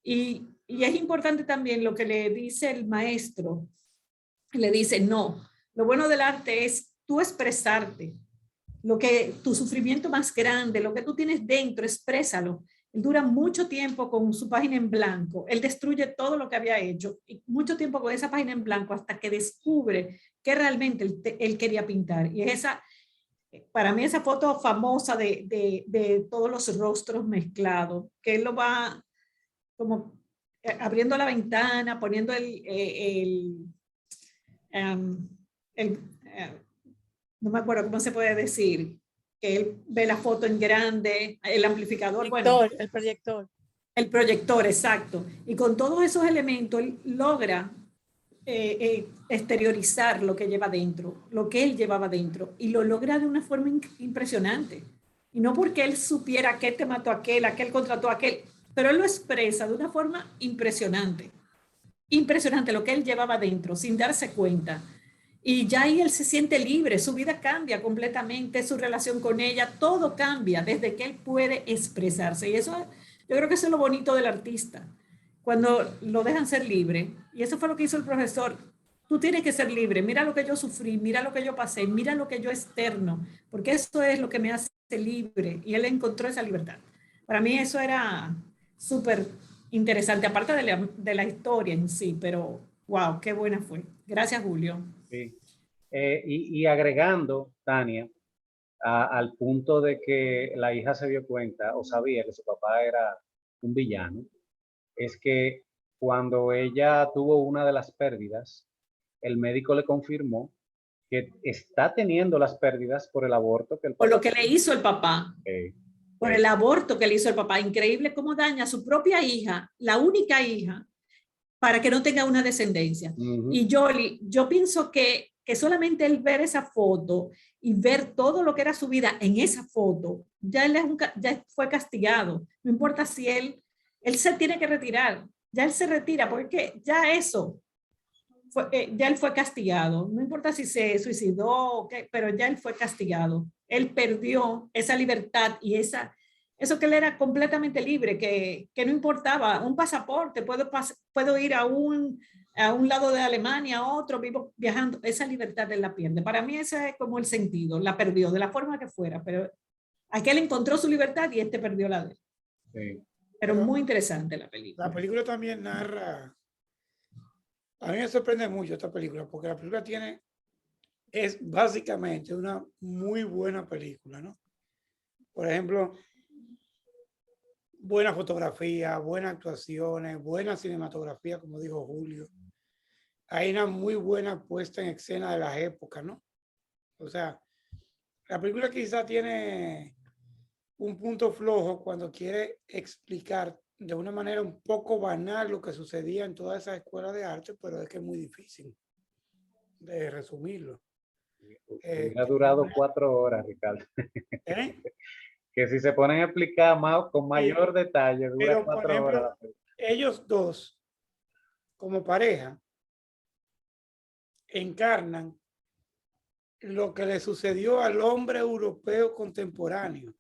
Y es importante también lo que le dice el maestro. Le dice, no, lo bueno del arte es tú expresarte. Tu sufrimiento más grande, lo que tú tienes dentro, exprésalo. Él dura mucho tiempo con su página en blanco. Él destruye todo lo que había hecho y mucho tiempo con esa página en blanco hasta que descubre que realmente él quería pintar. Y esa, para mí, esa foto famosa de todos los rostros mezclados, que él lo va como abriendo la ventana, poniendo no me acuerdo cómo se puede decir, que él ve la foto en grande, el amplificador, El proyector. El proyector, exacto. Y con todos esos elementos, él logra exteriorizar lo que lleva dentro, lo que él llevaba dentro, y lo logra de una forma impresionante. Y no porque él supiera que este mató a aquel contrató a aquel, pero él lo expresa de una forma impresionante. Impresionante lo que él llevaba dentro, sin darse cuenta. Y ya ahí él se siente libre, su vida cambia completamente, su relación con ella, todo cambia desde que él puede expresarse. Y eso, yo creo que eso es lo bonito del artista, cuando lo dejan ser libre. Y eso fue lo que hizo el profesor. Tú tienes que ser libre, mira lo que yo sufrí, mira lo que yo pasé, mira lo que yo externo, porque eso es lo que me hace libre. Y él encontró esa libertad. Para mí eso era súper interesante, aparte de la historia en sí, pero wow, qué buena fue. Gracias, Julio. Sí. Y agregando, Tania, al punto de que la hija se dio cuenta o sabía que su papá era un villano, es que cuando ella tuvo una de las pérdidas, el médico le confirmó que está teniendo las pérdidas por el aborto que el papá por lo que le hizo el papá. Por el aborto que le hizo el papá. Increíble cómo daña a su propia hija, la única hija, para que no tenga una descendencia. Y yo pienso que solamente el ver esa foto y ver todo lo que era su vida en esa foto, ya fue castigado. No importa si él se tiene que retirar, ya él se retira, porque ya eso, ya él fue castigado. No importa si se suicidó, pero ya él fue castigado. Él perdió esa libertad y eso que él era completamente libre, que no importaba, un pasaporte, puedo ir a un lado de Alemania, a otro, vivo viajando, esa libertad él la pierde. Para mí ese es como el sentido, la perdió de la forma que fuera, pero aquel encontró su libertad y este perdió la de él. Sí. Pero muy interesante la película. La película también narra, a mí me sorprende mucho esta película, porque la película es básicamente una muy buena película, ¿no? Por ejemplo, buena fotografía, buenas actuaciones, buena cinematografía, como dijo Julio. Hay una muy buena puesta en escena de las épocas, ¿no? O sea, la película quizá tiene un punto flojo cuando quiere explicar de una manera un poco banal lo que sucedía en todas esas escuelas de arte, pero es que es muy difícil de resumirlo. Ha durado 4 horas, Ricardo. Que si se ponen a explicar con mayor detalle, dura 4 horas. Ellos dos, como pareja, encarnan lo que le sucedió al hombre europeo contemporáneo.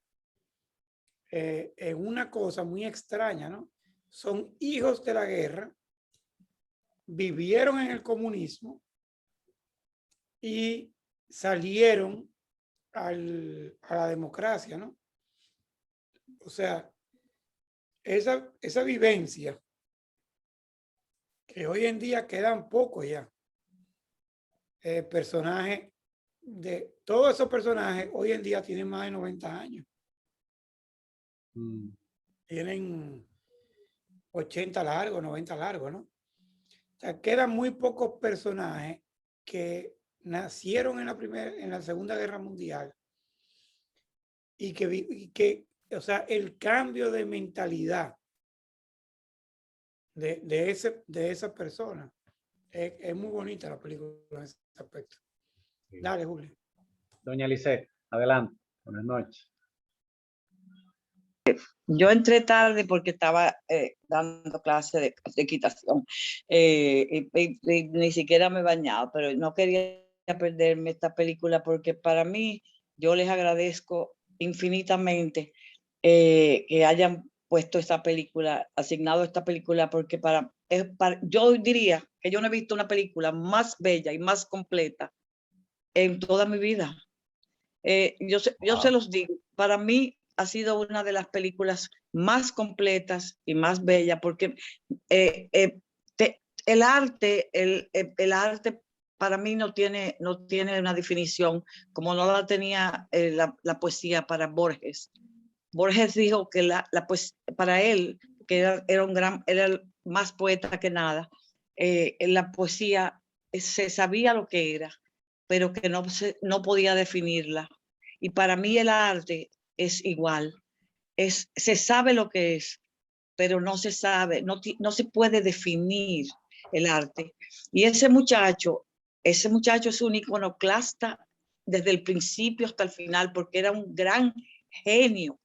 En una cosa muy extraña, ¿no? Son hijos de la guerra, vivieron en el comunismo y salieron a la democracia, ¿no? O sea, esa vivencia que hoy en día quedan pocos ya. Personajes, de todos esos personajes hoy en día tienen más de 90 años. Tienen 80 largos, 90 largos, ¿no? O sea, quedan muy pocos personajes que nacieron en la Segunda Guerra Mundial y que o sea, el cambio de mentalidad de esa persona. Es muy bonita la película en ese aspecto. Sí. Dale, Julio. Doña Lisette, adelante. Buenas noches. Yo entré tarde porque estaba dando clase de equitación y ni siquiera me he bañado, pero no quería perderme esta película porque para mí, yo les agradezco infinitamente que hayan puesto esta película, asignado esta película, porque yo diría que yo no he visto una película más bella y más completa en toda mi vida. Yo se los digo, para mí ha sido una de las películas más completas y más bellas, porque el arte para mí no tiene una definición como no la tenía la poesía para Borges. Borges dijo que para él, que era el más poeta que nada, la poesía se sabía lo que era, pero que no podía definirla. Y para mí el arte es igual. Se sabe lo que es, pero no se sabe, no se puede definir el arte. Y ese muchacho es un iconoclasta desde el principio hasta el final, porque era un gran genio.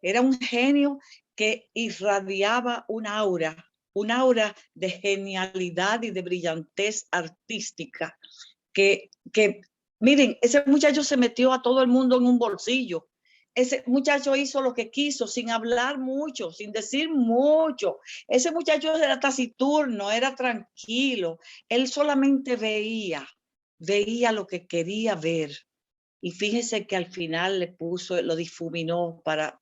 Era un genio que irradiaba un aura de genialidad y de brillantez artística que miren, ese muchacho se metió a todo el mundo en un bolsillo. Ese muchacho hizo lo que quiso sin hablar mucho, sin decir mucho. Ese muchacho era taciturno, era tranquilo. Él solamente veía lo que quería ver. Y fíjese que al final lo difuminó para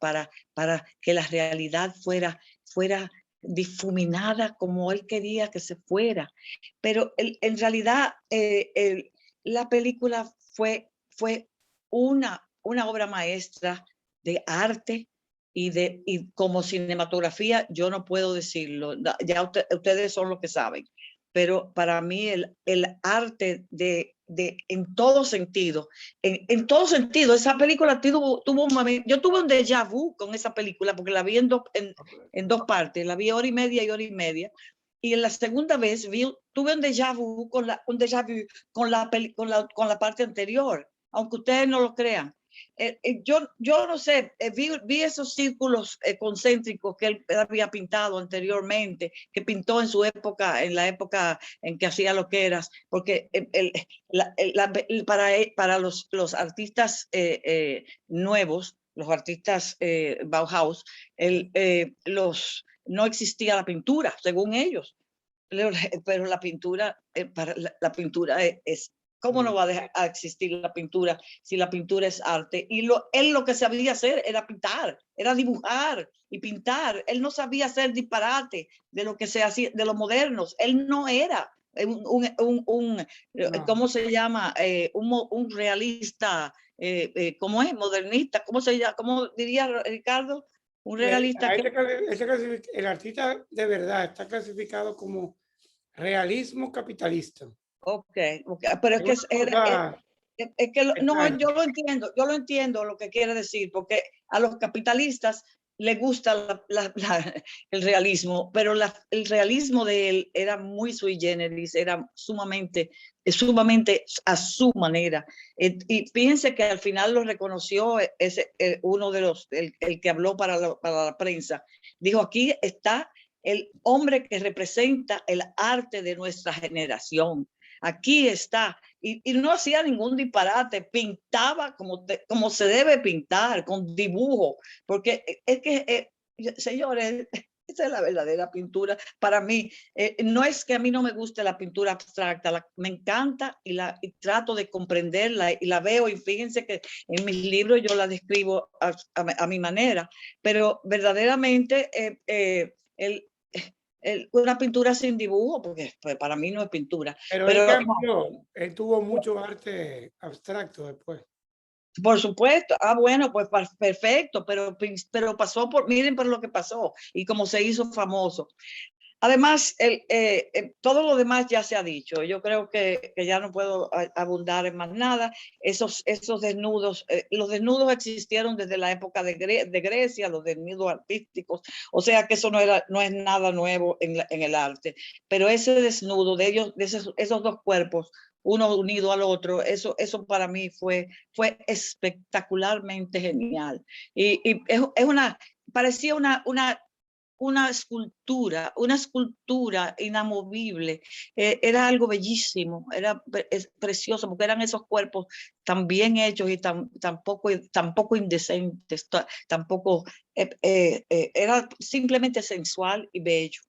que la realidad fuera difuminada como él quería que se fuera. Pero en realidad la película fue una obra maestra de arte y como cinematografía, yo no puedo decirlo, ya ustedes son los que saben, pero para mí el arte en todo sentido, esa película tuvo un momento, yo tuve un déjà vu con esa película porque la vi en dos partes, la vi hora y media, y en la segunda vez tuve un déjà vu con la parte anterior, aunque ustedes no lo crean. Yo no sé, vi esos círculos concéntricos que él había pintado anteriormente, que pintó en su época, en la época en que hacía loqueras, porque para los artistas nuevos, los artistas Bauhaus, no existía la pintura, según ellos. Pero la pintura, la pintura es, ¿cómo no va a existir la pintura si la pintura es arte? Y él lo que sabía hacer era pintar, era dibujar y pintar. Él no sabía hacer disparate de lo que se hacía, de los modernos. Él no era ¿cómo se llama? Un realista, ¿cómo es? Modernista, ¿cómo se llama? ¿Cómo diría Ricardo? Un realista el artista de verdad está clasificado como realismo capitalista. Okay. Pero es que yo lo entiendo lo que quiere decir, porque a los capitalistas les gusta el realismo, pero el realismo de él era muy sui generis, era sumamente a su manera. Y fíjense que al final lo reconoció uno de el que habló para la prensa. Dijo, aquí está el hombre que representa el arte de nuestra generación. Aquí está. Y no hacía ningún disparate, pintaba como se debe pintar, con dibujo, porque es que, señores, esa es la verdadera pintura. Para mí, no es que a mí no me guste la pintura abstracta, me encanta y trato de comprenderla y la veo, y fíjense que en mis libros yo la describo a mi manera, pero verdaderamente una pintura sin dibujo, porque pues, para mí no es pintura. Pero él cambió, él tuvo mucho arte abstracto después. Por supuesto. Bueno, pues perfecto, pero pasó miren por lo que pasó y cómo se hizo famoso. Además, todo lo demás ya se ha dicho. Yo creo que ya no puedo abundar en más nada. Esos desnudos, los desnudos existieron desde la época de Grecia, los desnudos artísticos. O sea que eso no es nada nuevo en el arte. Pero ese desnudo de ellos, de esos dos cuerpos, uno unido al otro, eso para mí fue espectacularmente genial. Y parecía una escultura inamovible. Era algo bellísimo, es precioso, porque eran esos cuerpos tan bien hechos y tan poco indecentes, tampoco era simplemente sensual y bello.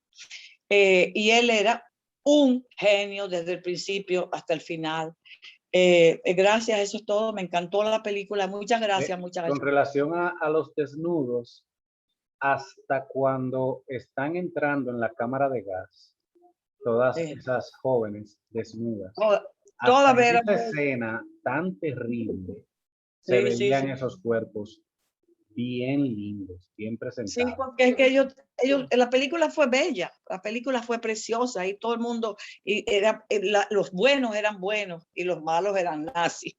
Y él era un genio desde el principio hasta el final. Gracias, eso es todo. Me encantó la película. Muchas gracias, muchas gracias. Con relación a los desnudos, hasta cuando están entrando en la cámara de gas, todas esas jóvenes desnudas, Toda hasta en vera. esa escena tan terrible, se veían esos cuerpos bien lindos, bien presentados. Sí, porque es que ellos, la película fue bella, la película fue preciosa y todo el mundo, los buenos eran buenos y los malos eran nazis.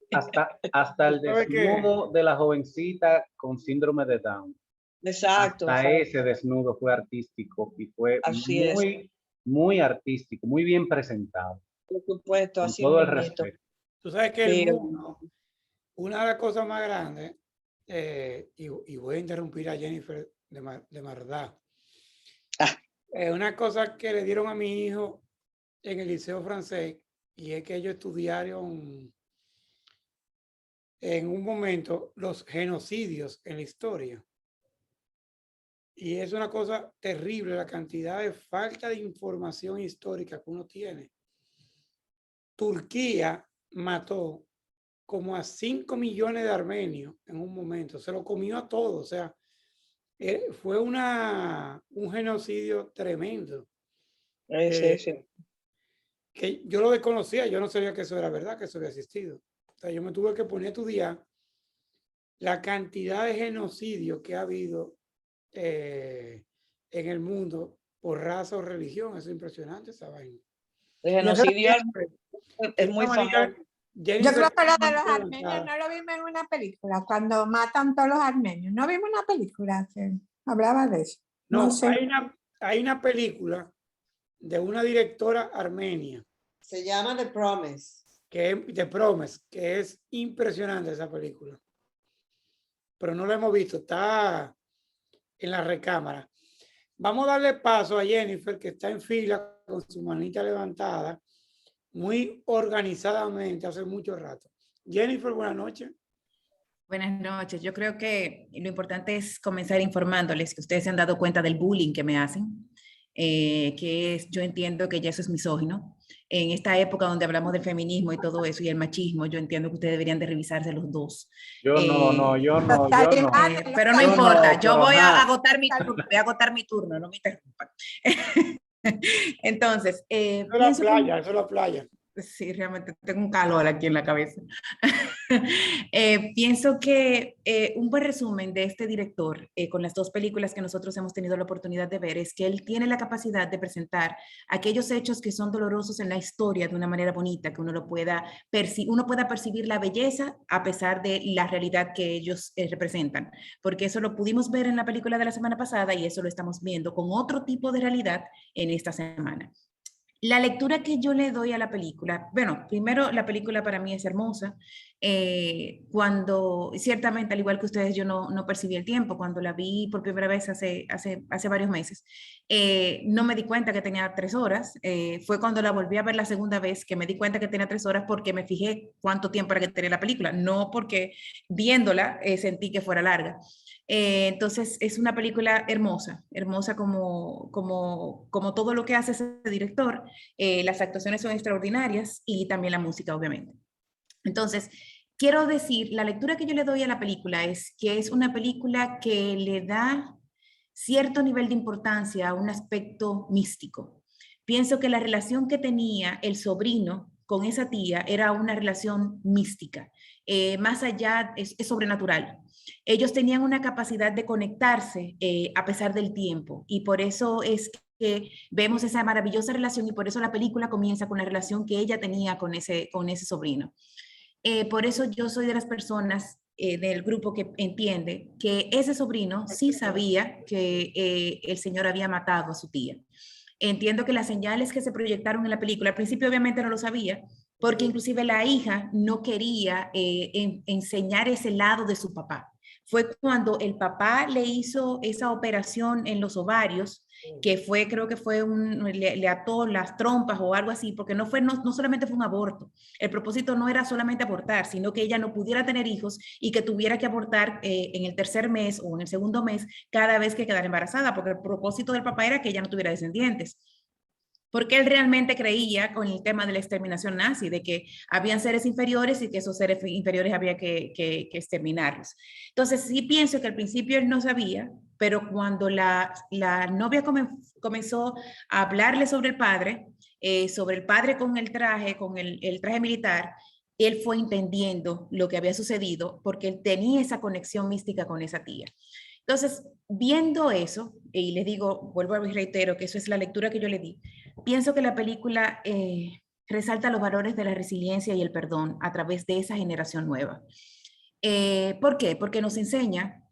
Hasta el desnudo de la jovencita con síndrome de Down. Exacto. Hasta ese desnudo fue artístico y fue muy artístico, muy bien presentado. Por supuesto, con así todo el mismito. respeto. Tú sabes que el mundo, una de las cosas más grandes, y voy a interrumpir a Jennifer de verdad. Una cosa que le dieron a mi hijo en el liceo francés, y es que ellos estudiaron en un momento los genocidios en la historia. Y es una cosa terrible la cantidad de falta de información histórica que uno tiene. Turquía mató como a 5 millones de armenios en un momento, se lo comió a todos, o sea, fue un genocidio tremendo. Que yo lo desconocía, yo no sabía que eso era verdad, que eso había existido. O sea, yo me tuve que poner a estudiar la cantidad de genocidios que ha habido en el mundo por raza o religión. Es impresionante esa vaina. El genocidio es muy famoso. Yo creo que lo de los armenios no lo vimos en una película, cuando matan todos los armenios. No vimos una película que hablaba de eso. No sé. Hay una película de una directora armenia. Se llama The Promise. Que es impresionante esa película. Pero no la hemos visto, está en la recámara. Vamos a darle paso a Jennifer, que está en fila con su manita levantada, muy organizadamente hace mucho rato. Jennifer, buenas noches. Buenas noches. Yo creo que lo importante es comenzar informándoles que ustedes se han dado cuenta del bullying que me hacen, yo entiendo que ya eso es misógino. En esta época donde hablamos del feminismo y todo eso y el machismo, yo entiendo que ustedes deberían de revisarse los dos. Yo no. Pero no importa, yo voy a agotar mi turno, no me interrumpan. Entonces, eso es la playa. Sí, realmente tengo un calor aquí en la cabeza. Pienso que un buen resumen de este director con las dos películas que nosotros hemos tenido la oportunidad de ver es que él tiene la capacidad de presentar aquellos hechos que son dolorosos en la historia de una manera bonita, que uno pueda percibir la belleza a pesar de la realidad que ellos representan, porque eso lo pudimos ver en la película de la semana pasada y eso lo estamos viendo con otro tipo de realidad en esta semana. La lectura que yo le doy a la película, bueno, primero la película para mí es hermosa. Cuando, ciertamente, al igual que ustedes, yo no percibí el tiempo. Cuando la vi por primera vez hace varios meses, no me di cuenta que tenía 3 horas. Fue cuando la volví a ver la segunda vez que me di cuenta que tenía 3 horas porque me fijé cuánto tiempo era que tenía la película, no porque viéndola sentí que fuera larga. Entonces es una película hermosa como todo lo que hace ese director. Las actuaciones son extraordinarias y también la música, obviamente. Entonces, quiero decir, la lectura que yo le doy a la película es que es una película que le da cierto nivel de importancia a un aspecto místico. Pienso que la relación que tenía el sobrino con esa tía era una relación mística, más allá, es sobrenatural. Ellos tenían una capacidad de conectarse a pesar del tiempo y por eso es que vemos esa maravillosa relación y por eso la película comienza con la relación que ella tenía con ese sobrino. Por eso yo soy de las personas del grupo que entiende que ese sobrino sí sabía que el señor había matado a su tía. Entiendo que las señales que se proyectaron en la película, al principio obviamente no lo sabía, porque inclusive la hija no quería enseñar ese lado de su papá. Fue cuando el papá le hizo esa operación en los ovarios, que fue, creo que fue le ató las trompas o algo así, porque no solamente fue un aborto. El propósito no era solamente abortar, sino que ella no pudiera tener hijos y que tuviera que abortar en el tercer mes o en el segundo mes cada vez que quedara embarazada, porque el propósito del papá era que ella no tuviera descendientes. Porque él realmente creía con el tema de la exterminación nazi, de que habían seres inferiores y que esos seres inferiores había que exterminarlos. Entonces sí pienso que al principio él no sabía, pero cuando la novia comenzó a hablarle sobre el padre con el traje militar, él fue entendiendo lo que había sucedido porque él tenía esa conexión mística con esa tía. Entonces, viendo eso, y les digo, vuelvo a reitero que eso es la lectura que yo le di, pienso que la película resalta los valores de la resiliencia y el perdón a través de esa generación nueva. ¿Por qué? Porque nos enseña,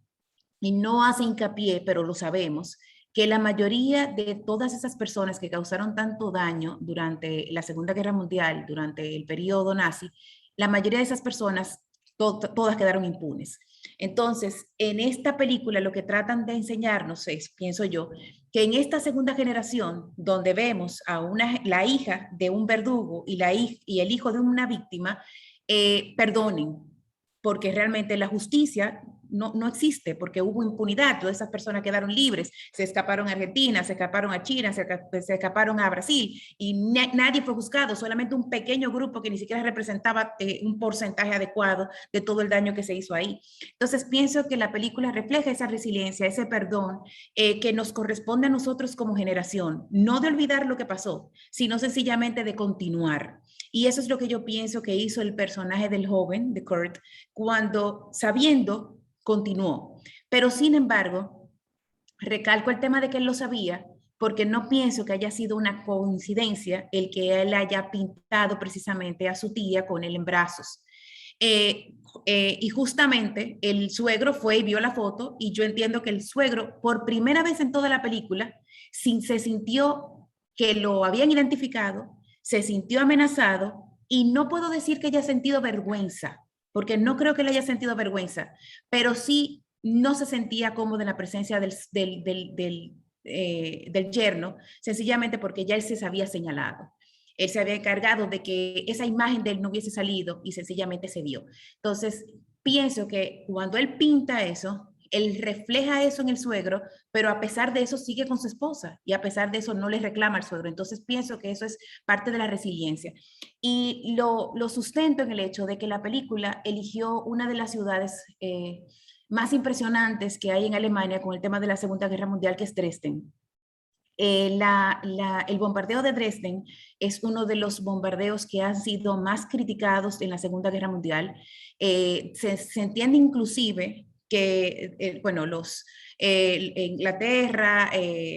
y no hace hincapié, pero lo sabemos, que la mayoría de todas esas personas que causaron tanto daño durante la Segunda Guerra Mundial, durante el periodo nazi, la mayoría de esas personas, todas quedaron impunes. Entonces, en esta película lo que tratan de enseñarnos es, pienso yo, que en esta segunda generación, donde vemos a la hija de un verdugo y el hijo de una víctima, perdonen, porque realmente la justicia no existe, porque hubo impunidad, todas esas personas quedaron libres, se escaparon a Argentina, se escaparon a China, se escaparon a Brasil, y nadie fue juzgado, solamente un pequeño grupo que ni siquiera representaba un porcentaje adecuado de todo el daño que se hizo ahí. Entonces pienso que la película refleja esa resiliencia, ese perdón que nos corresponde a nosotros como generación, no de olvidar lo que pasó, sino sencillamente de continuar. Y eso es lo que yo pienso que hizo el personaje del joven, de Kurt, cuando sabiendo continuó. Pero sin embargo, recalco el tema de que él lo sabía, porque no pienso que haya sido una coincidencia el que él haya pintado precisamente a su tía con él en brazos. Y justamente el suegro fue y vio la foto, y yo entiendo que el suegro, por primera vez en toda la película, se sintió que lo habían identificado, se sintió amenazado, y no puedo decir que haya sentido vergüenza, porque no creo que le haya sentido vergüenza, pero sí no se sentía cómodo en la presencia del yerno, sencillamente porque ya él se había señalado. Él se había encargado de que esa imagen de él no hubiese salido y sencillamente se dio. Entonces, pienso que cuando él pinta eso, él refleja eso en el suegro, pero a pesar de eso sigue con su esposa y a pesar de eso no le reclama al suegro. Entonces pienso que eso es parte de la resiliencia. Y lo sustento en el hecho de que la película eligió una de las ciudades más impresionantes que hay en Alemania con el tema de la Segunda Guerra Mundial, que es Dresden. El bombardeo de Dresden es uno de los bombardeos que han sido más criticados en la Segunda Guerra Mundial. Se entiende inclusive que, bueno, Inglaterra,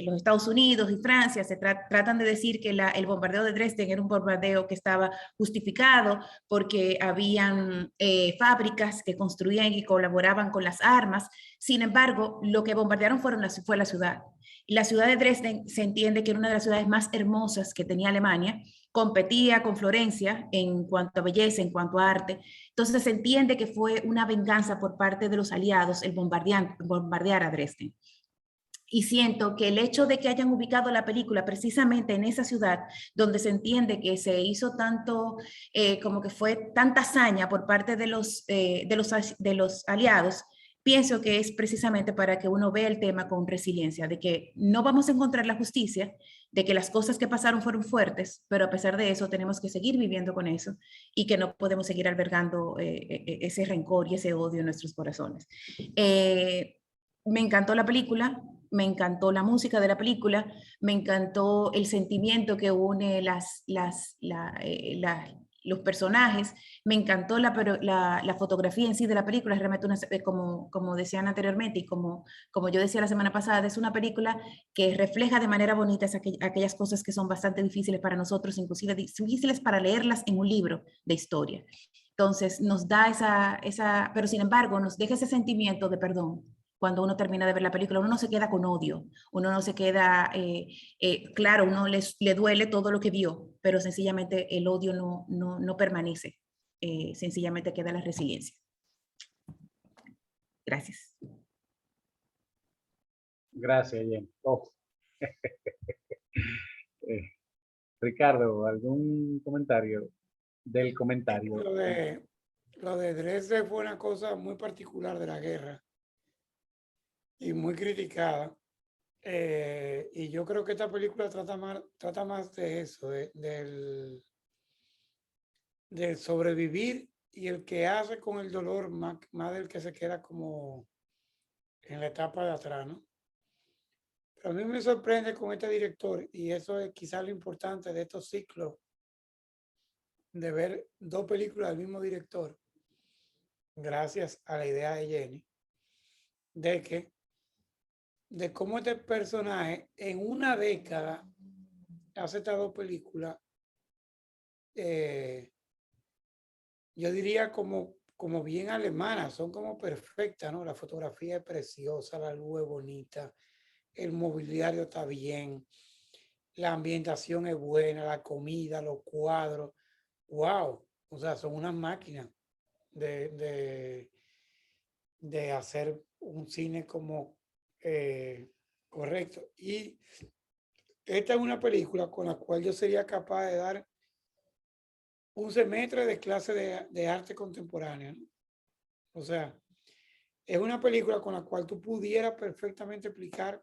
los Estados Unidos y Francia se tratan de decir que el bombardeo de Dresden era un bombardeo que estaba justificado porque habían fábricas que construían y colaboraban con las armas. Sin embargo, lo que bombardearon fue la ciudad. Y la ciudad de Dresden se entiende que era una de las ciudades más hermosas que tenía Alemania, competía con Florencia en cuanto a belleza, en cuanto a arte. Entonces se entiende que fue una venganza por parte de los aliados el bombardear a Dresden. Y siento que el hecho de que hayan ubicado la película precisamente en esa ciudad, donde se entiende que se hizo tanto, como que fue tanta hazaña por parte de los aliados, pienso que es precisamente para que uno vea el tema con resiliencia, de que no vamos a encontrar la justicia, de que las cosas que pasaron fueron fuertes, pero a pesar de eso tenemos que seguir viviendo con eso y que no podemos seguir albergando ese rencor y ese odio en nuestros corazones. Me encantó la película, me encantó la música de la película, me encantó el sentimiento que une los personajes. Me encantó la fotografía en sí de la película. Realmente, como decían anteriormente y como yo decía la semana pasada, es una película que refleja de manera bonita aquellas cosas que son bastante difíciles para nosotros, inclusive difíciles para leerlas en un libro de historia. Entonces nos da pero sin embargo nos deja ese sentimiento de perdón. Cuando uno termina de ver la película, uno no se queda con odio, uno no se queda, claro, uno le duele todo lo que vio, pero sencillamente el odio no permanece, sencillamente queda la resiliencia. Gracias. Gracias, Jen. Oh. Ricardo, ¿algún comentario del comentario? Lo de Dresde fue una cosa muy particular de la guerra y muy criticada. Y yo creo que esta película trata más de eso, del sobrevivir y el que hace con el dolor más del que se queda como en la etapa de atrás, ¿no? Pero a mí me sorprende con este director, y eso es quizás lo importante de estos ciclos, de ver dos películas del mismo director, gracias a la idea de Jenny, de cómo este personaje en una década hace estas dos películas, yo diría como bien alemanas, son como perfectas, ¿no? La fotografía es preciosa, la luz es bonita, el mobiliario está bien, la ambientación es buena, la comida, los cuadros, wow, o sea, son unas máquinas de hacer un cine como correcto. Y esta es una película con la cual yo sería capaz de dar un semestre de clase de arte contemporánea, ¿no? O sea, es una película con la cual tú pudieras perfectamente explicar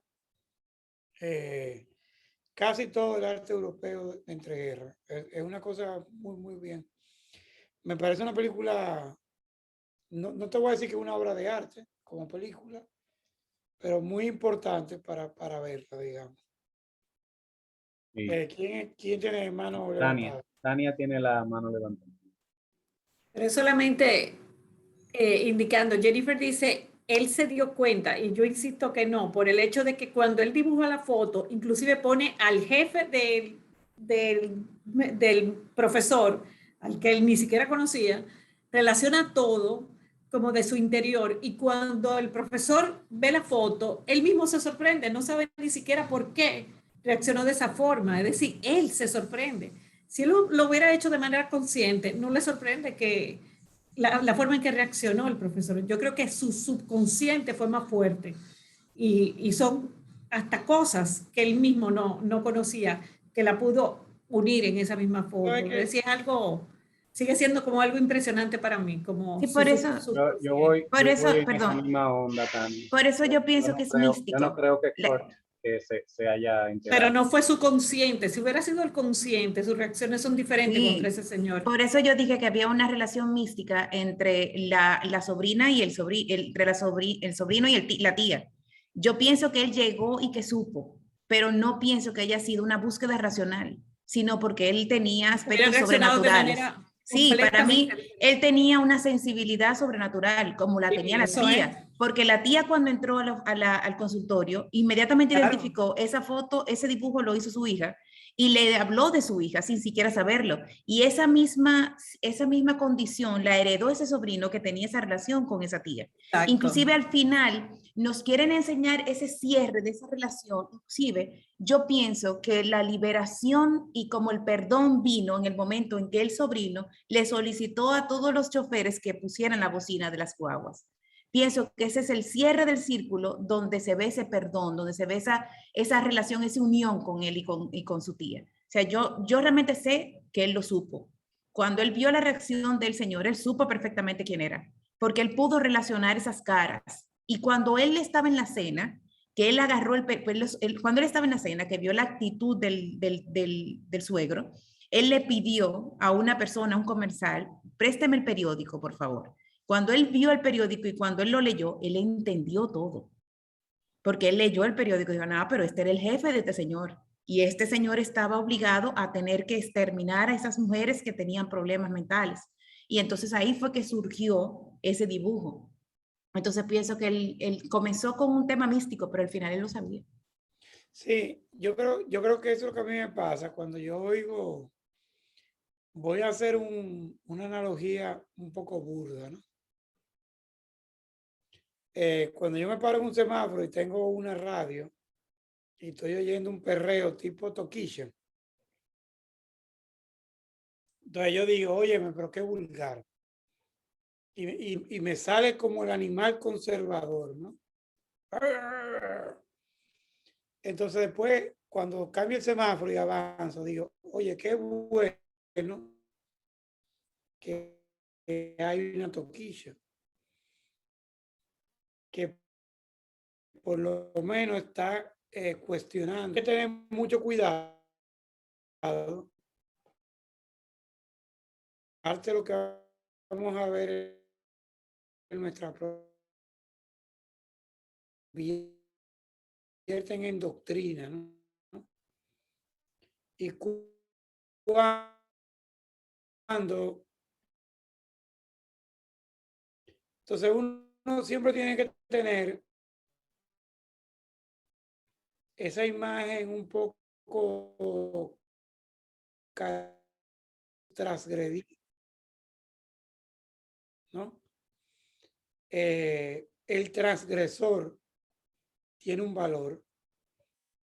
casi todo el arte europeo de entreguerras. Es una cosa muy, muy bien. Me parece una película, no te voy a decir que es una obra de arte como película, pero muy importante para verla, digamos. Sí. ¿Quién tiene mano levantada? Tania tiene la mano levantada. Pero es solamente indicando, Jennifer dice, él se dio cuenta, y yo insisto que no, por el hecho de que cuando él dibuja la foto, inclusive pone al jefe del profesor, al que él ni siquiera conocía, relaciona todo como de su interior, y cuando el profesor ve la foto, él mismo se sorprende, no sabe ni siquiera por qué reaccionó de esa forma, es decir, él se sorprende. Si él lo hubiera hecho de manera consciente, no le sorprende que la forma en que reaccionó el profesor. Yo creo que su subconsciente fue más fuerte y son hasta cosas que él mismo no conocía, que la pudo unir en esa misma foto. Es decir, es algo, sigue siendo como algo impresionante para mí. Como Sí, por eso, yo voy por eso, en esa perdón, misma onda, Tania. por eso yo pienso que es místico. Yo no creo que Kurt se haya enterado. Pero no fue su consciente. Si hubiera sido el consciente, sus reacciones son diferentes Sí, contra ese señor. por eso yo dije que había una relación mística entre la sobrina y el sobrino y la tía. Yo pienso que él llegó y que supo, pero no pienso que haya sido una búsqueda racional, sino porque él tenía aspectos sobrenaturales. Sí, para mí, él tenía una sensibilidad sobrenatural, como la tenía la tía, porque la tía cuando entró al consultorio, inmediatamente identificó esa foto, ese dibujo lo hizo su hija, y le habló de su hija sin siquiera saberlo. Y esa misma condición la heredó ese sobrino que tenía esa relación con esa tía. Exacto. Inclusive al final nos quieren enseñar ese cierre de esa relación. Inclusive yo pienso que la liberación y como el perdón vino en el momento en que el sobrino le solicitó a todos los choferes que pusieran la bocina de las guaguas. Pienso que ese es el cierre del círculo donde se ve ese perdón, donde se ve esa relación, esa unión con él y con su tía. O sea, yo realmente sé que él lo supo. Cuando él vio la reacción del señor, él supo perfectamente quién era, porque él pudo relacionar esas caras. Y cuando él estaba en la cena, que él agarró cuando él estaba en la cena, que vio la actitud del suegro, él le pidió a una persona, a un comensal, présteme el periódico, por favor. Cuando él vio el periódico y cuando él lo leyó, él entendió todo. Porque él leyó el periódico y dijo, no, pero este era el jefe de este señor. Y este señor estaba obligado a tener que exterminar a esas mujeres que tenían problemas mentales. Y entonces ahí fue que surgió ese dibujo. Entonces pienso que él comenzó con un tema místico, pero al final él lo sabía. Sí, yo creo que eso es lo que a mí me pasa cuando yo oigo, voy a hacer una analogía un poco burda, ¿no? Cuando yo me paro en un semáforo y tengo una radio y estoy oyendo un perreo tipo toquilla, entonces yo digo, óyeme, pero qué vulgar. Y me sale como el animal conservador, ¿no? Entonces después, cuando cambio el semáforo y avanzo, digo, oye, qué bueno que hay una toquilla, que por lo menos está cuestionando. Hay que tener mucho cuidado. Parte de lo que vamos a ver en nuestra vierten en doctrina, ¿no? Y cuando entonces uno siempre tiene que tener esa imagen un poco transgredida, ¿no? El transgresor tiene un valor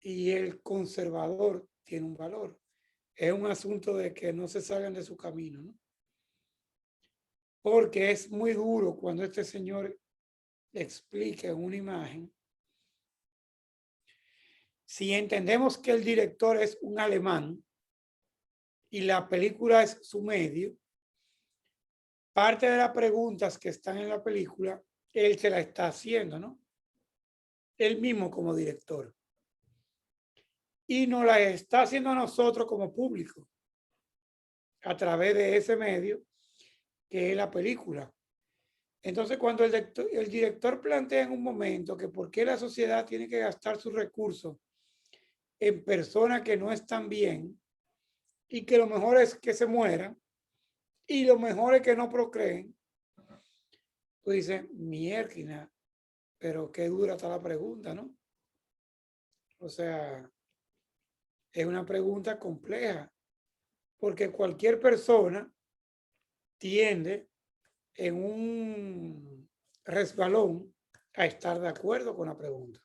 y el conservador tiene un valor. Es un asunto de que no se salgan de su camino, ¿no? Porque es muy duro cuando este señor explica en una imagen. Si entendemos que el director es un alemán y la película es su medio, parte de las preguntas que están en la película, él se la está haciendo, ¿no? Él mismo como director. Y nos la está haciendo a nosotros como público, a través de ese medio que es la película. Entonces, cuando el director plantea en un momento que por qué la sociedad tiene que gastar sus recursos en personas que no están bien y que lo mejor es que se mueran y lo mejor es que no procreen, tú dices, mierda, pero qué dura está la pregunta, ¿no? O sea, es una pregunta compleja, porque cualquier persona tiende en un resbalón a estar de acuerdo con la pregunta.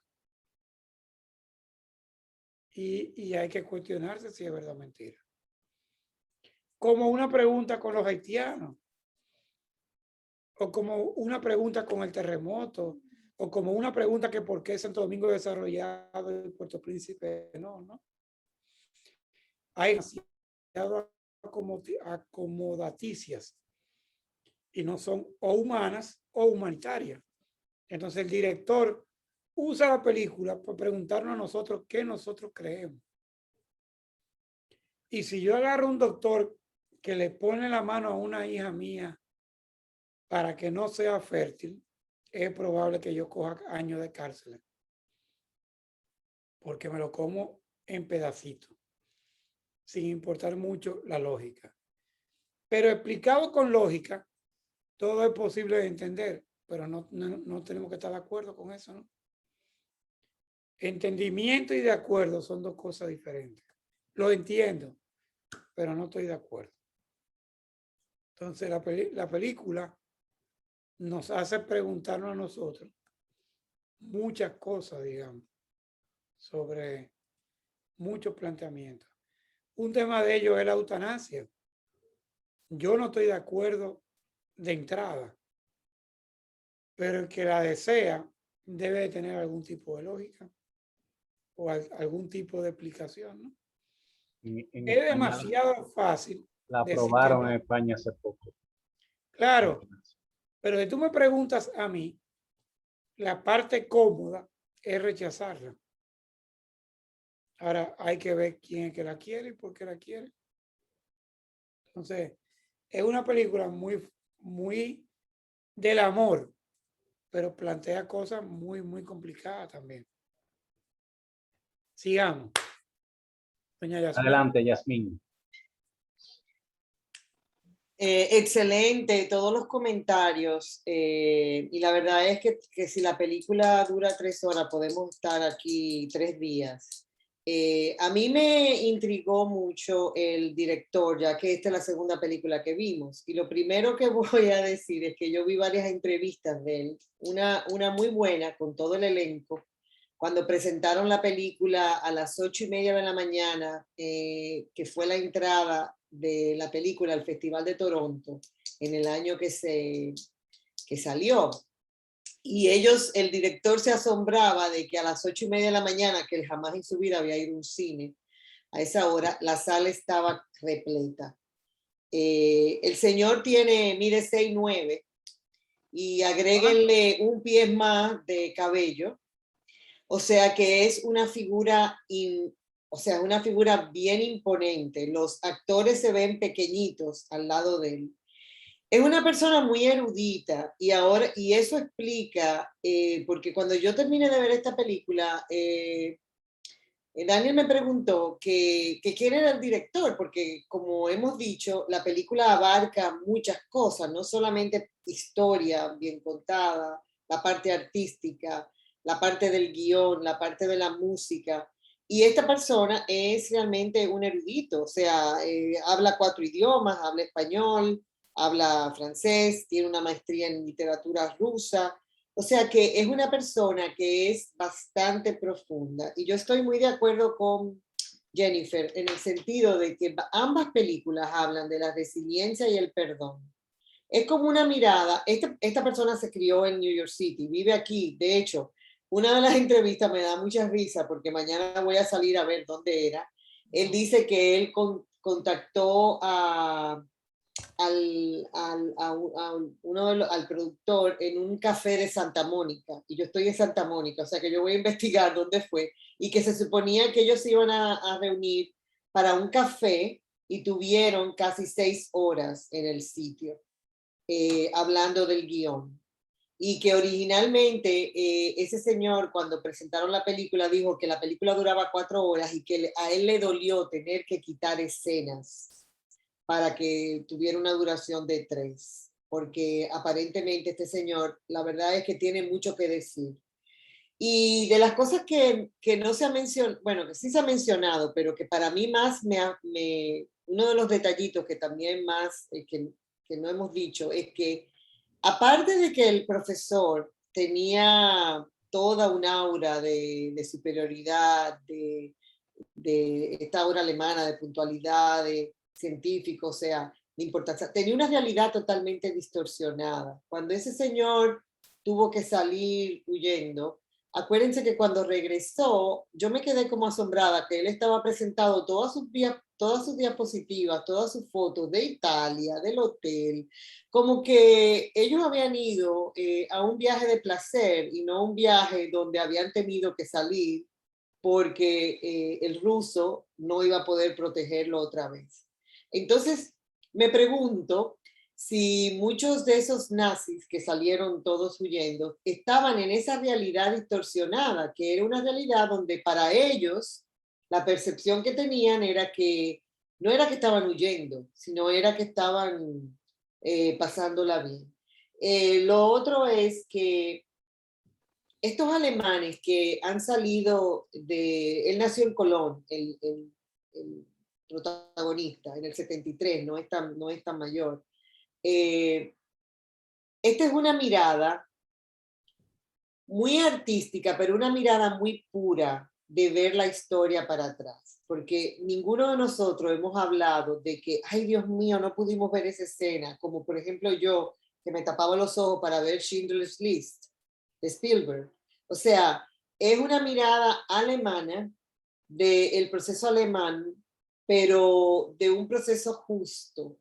Y hay que cuestionarse si es verdad o mentira. Como una pregunta con los haitianos, o como una pregunta con el terremoto, o como una pregunta que por qué Santo Domingo desarrollado y Puerto Príncipe no. Hay demasiado acomodaticias y no son o humanas o humanitarias. Entonces el director usa la película para preguntarnos a nosotros qué nosotros creemos. Y si yo agarro a un doctor que le pone la mano a una hija mía para que no sea fértil, es probable que yo coja años de cárcel. Porque me lo como en pedacitos, sin importar mucho la lógica. Pero explicado con lógica, todo es posible de entender, pero no tenemos que estar de acuerdo con eso, ¿no? Entendimiento y de acuerdo son dos cosas diferentes. Lo entiendo, pero no estoy de acuerdo. Entonces la película nos hace preguntarnos a nosotros muchas cosas, digamos, sobre muchos planteamientos. Un tema de ello es la eutanasia. Yo no estoy de acuerdo de entrada, pero el que la desea debe de tener algún tipo de lógica o algún tipo de explicación, ¿no? En Es España demasiado fácil la decir que aprobaron no. en España hace poco. Claro, pero si tú me preguntas a mí, la parte cómoda es rechazarla. Ahora hay que ver quién es que la quiere y por qué la quiere. Entonces, es una película muy del amor, pero plantea cosas muy complicadas también. Sigamos. Doña Yasmín. Adelante, Yasmín. Excelente, todos los comentarios. Y la verdad es que si la película dura 3 horas, podemos estar aquí 3 días. A mí me intrigó mucho el director, ya que esta es la segunda película que vimos. Y lo primero que voy a decir es que yo vi varias entrevistas de él, una muy buena con todo el elenco, cuando presentaron la película a las 8:30 de la mañana, que fue la entrada de la película al Festival de Toronto en el año que salió. Y el director se asombraba de que a las 8:30 de la mañana, que él jamás en su vida había ido a un cine, a esa hora la sala estaba repleta. El señor mide 6'9", y agréguenle un pie más de cabello. O sea que es una figura, una figura bien imponente. Los actores se ven pequeñitos al lado de él. Es una persona muy erudita y eso explica, porque cuando yo terminé de ver esta película, Daniel me preguntó que quién era el director, porque como hemos dicho, la película abarca muchas cosas, no solamente historia bien contada, la parte artística, la parte del guión, la parte de la música. Y esta persona es realmente un erudito, o sea, habla 4 idiomas, habla español, habla francés, tiene una maestría en literatura rusa. O sea que es una persona que es bastante profunda. Y yo estoy muy de acuerdo con Jennifer en el sentido de que ambas películas hablan de la resiliencia y el perdón. Es como una mirada. Esta persona se crió en New York City, vive aquí. De hecho, una de las entrevistas me da mucha risa porque mañana voy a salir a ver dónde era. Él dice que él contactó al productor en un café de Santa Mónica, y yo estoy en Santa Mónica, o sea que yo voy a investigar dónde fue, y que se suponía que ellos se iban a reunir para un café y tuvieron casi 6 horas en el sitio hablando del guión. Y que originalmente ese señor, cuando presentaron la película, dijo que la película duraba 4 horas y que a él le dolió tener que quitar escenas para que tuviera una duración de 3, porque aparentemente este señor, la verdad es que tiene mucho que decir. Y de las cosas que no se ha mencionado, bueno, que sí se ha mencionado, pero que para mí más uno de los detallitos que también más, que no hemos dicho, es que aparte de que el profesor tenía toda un aura de superioridad, de esta aura alemana, de puntualidad, de científico, o sea, de importancia, tenía una realidad totalmente distorsionada. Cuando ese señor tuvo que salir huyendo, acuérdense que cuando regresó, yo me quedé como asombrada que él estaba presentado todas sus diapositivas, todas sus fotos de Italia, del hotel, como que ellos habían ido a un viaje de placer y no un viaje donde habían tenido que salir porque el ruso no iba a poder protegerlo otra vez. Entonces, me pregunto si muchos de esos nazis que salieron todos huyendo estaban en esa realidad distorsionada, que era una realidad donde para ellos la percepción que tenían era que no era que estaban huyendo, sino era que estaban pasándola bien. Lo otro es que estos alemanes que han salido él nació en Colón, el protagonista, en el 73, no es tan mayor. Esta es una mirada muy artística, pero una mirada muy pura de ver la historia para atrás, porque ninguno de nosotros hemos hablado de que, ay Dios mío, no pudimos ver esa escena, como por ejemplo yo, que me tapaba los ojos para ver Schindler's List de Spielberg. O sea, es una mirada alemana del proceso alemán, pero de un proceso justo.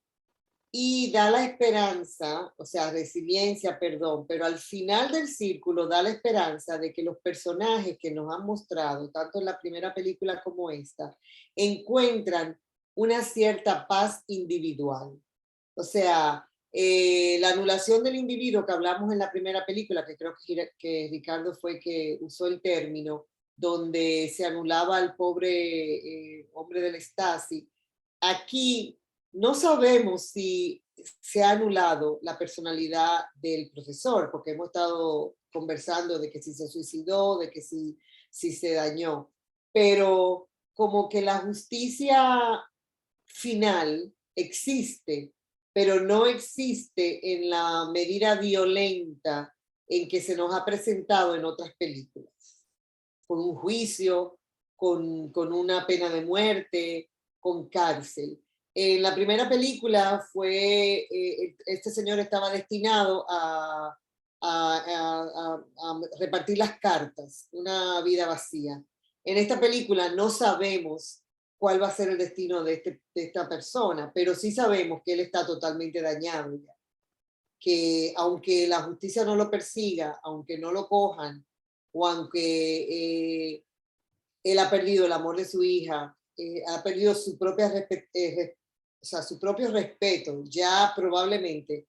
Y da la esperanza, o sea, resiliencia, perdón, pero al final del círculo da la esperanza de que los personajes que nos han mostrado, tanto en la primera película como esta, encuentran una cierta paz individual. O sea, la anulación del individuo que hablamos en la primera película, que creo que Ricardo fue que usó el término, donde se anulaba al pobre hombre del Stasi. Aquí no sabemos si se ha anulado la personalidad del profesor, porque hemos estado conversando de que si se suicidó, de que si se dañó, pero como que la justicia final existe, pero no existe en la medida violenta en que se nos ha presentado en otras películas, con un juicio, con una pena de muerte, con cárcel. En la primera película este señor estaba destinado a repartir las cartas, una vida vacía. En esta película no sabemos cuál va a ser el destino de esta persona, pero sí sabemos que él está totalmente dañado ya. Que aunque la justicia no lo persiga, aunque no lo cojan, o aunque él ha perdido el amor de su hija, ha perdido su propio respeto, ya probablemente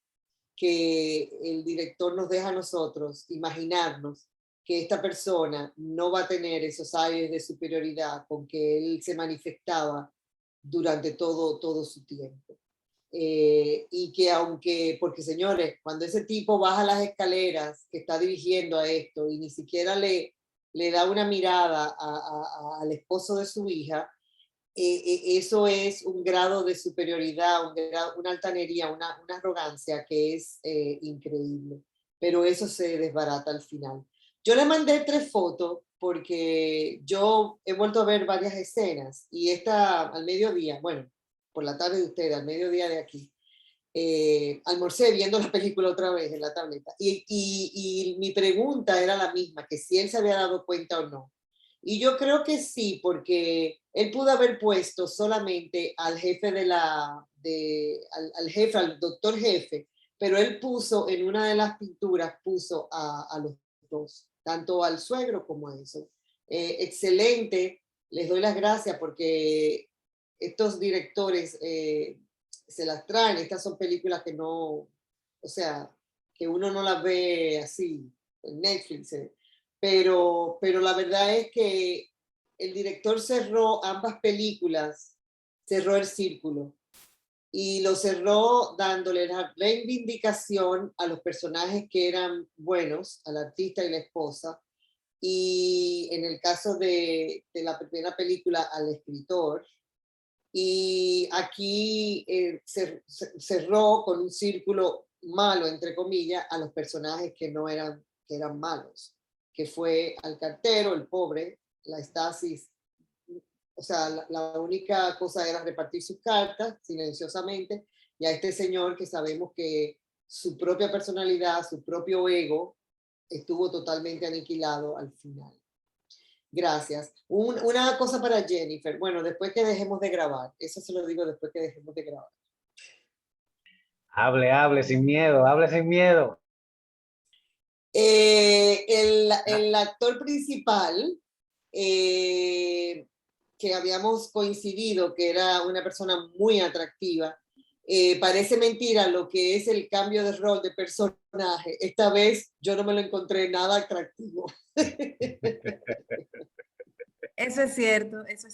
que el director nos deja a nosotros imaginarnos que esta persona no va a tener esos aires de superioridad con que él se manifestaba durante todo su tiempo. Y que porque señores, cuando ese tipo baja las escaleras que está dirigiendo a esto y ni siquiera le da una mirada al esposo de su hija, eso es un grado de superioridad, una altanería, una arrogancia que es increíble. Pero eso se desbarata al final. Yo le mandé 3 fotos porque yo he vuelto a ver varias escenas y esta al mediodía, bueno, por la tarde de ustedes, al mediodía de aquí, almorcé viendo la película otra vez en la tableta y mi pregunta era la misma, que si él se había dado cuenta o no. Y yo creo que sí, porque él pudo haber puesto solamente al jefe al doctor jefe, pero él puso en una de las pinturas, puso a los dos, tanto al suegro como a eso. Excelente, les doy las gracias porque estos directores se las traen, estas son películas que no, o sea, que uno no las ve así en Netflix, pero la verdad es que el director cerró ambas películas, cerró el círculo y lo cerró dándole la reivindicación a los personajes que eran buenos, al artista y la esposa, y en el caso de la primera película al escritor, y aquí cerró con un círculo malo, entre comillas, a los personajes que no eran, que eran malos, que fue al cartero, el pobre, la Stasi, o sea, la única cosa era repartir sus cartas silenciosamente, y a este señor que sabemos que su propia personalidad, su propio ego, estuvo totalmente aniquilado al final. Gracias. Una cosa para Jennifer. Bueno, después que dejemos de grabar. Eso se lo digo después que dejemos de grabar. Hable sin miedo, hable sin miedo. El actor principal, que habíamos coincidido que era una persona muy atractiva, parece mentira lo que es el cambio de rol de personaje. Esta vez yo no me lo encontré nada atractivo. Eso es cierto, es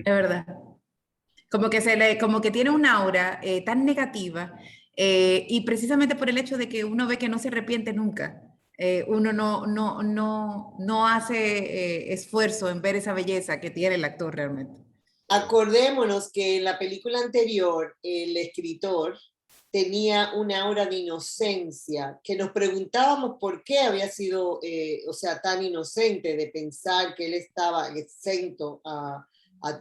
verdad. Como que tiene un aura tan negativa y precisamente por el hecho de que uno ve que no se arrepiente nunca, uno no hace esfuerzo en ver esa belleza que tiene el actor realmente. Acordémonos que en la película anterior el escritor tenía un aura de inocencia, que nos preguntábamos por qué había sido, tan inocente de pensar que él estaba exento a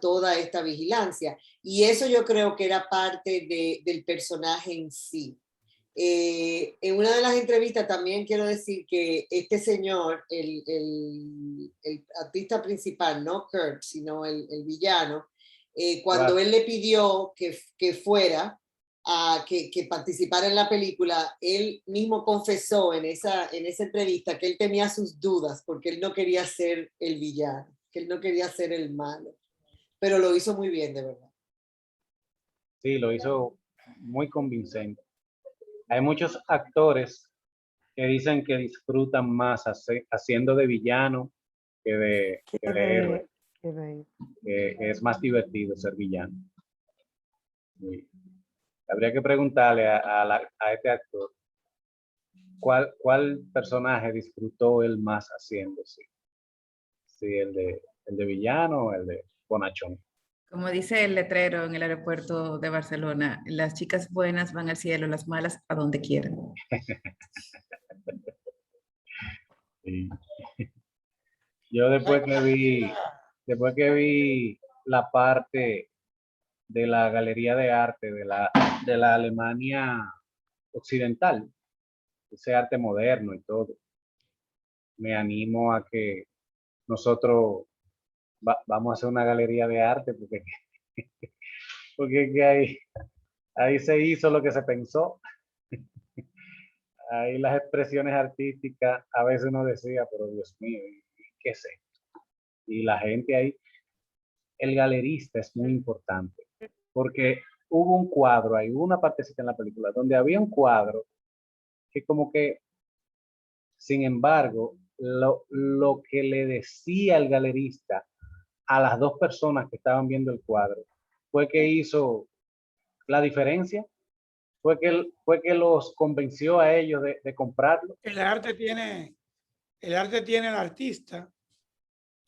toda esta vigilancia. Y eso yo creo que era parte del personaje en sí. En una de las entrevistas también quiero decir que este señor, el artista principal, no Kurt, sino el villano, cuando él le pidió que fuera, que participara en la película, él mismo confesó en esa entrevista que él tenía sus dudas porque él no quería ser el villano, que él no quería ser el malo, pero lo hizo muy bien, de verdad. Sí, lo hizo muy convincente. Hay muchos actores que dicen que disfrutan más haciendo de villano que de héroe, que de- que es más divertido ser villano. Sí. Habría que preguntarle a este actor cuál personaje disfrutó él más haciéndose. Si el de villano o el de bonachón. Como dice el letrero en el aeropuerto de Barcelona, las chicas buenas van al cielo, las malas a donde quieran. Sí. Yo después que vi la parte de la galería de arte de la Alemania occidental, ese arte moderno y todo, me animo a que nosotros vamos a hacer una galería de arte porque es que ahí se hizo lo que se pensó. Ahí las expresiones artísticas, a veces uno decía, pero Dios mío, ¿qué es esto? Y la gente ahí, el galerista es muy importante, porque hubo un cuadro, hay una partecita en la película, donde había un cuadro que como que, sin embargo, lo que le decía el galerista a las dos personas que estaban viendo el cuadro fue que hizo la diferencia, fue que los convenció a ellos de comprarlo. El arte tiene al artista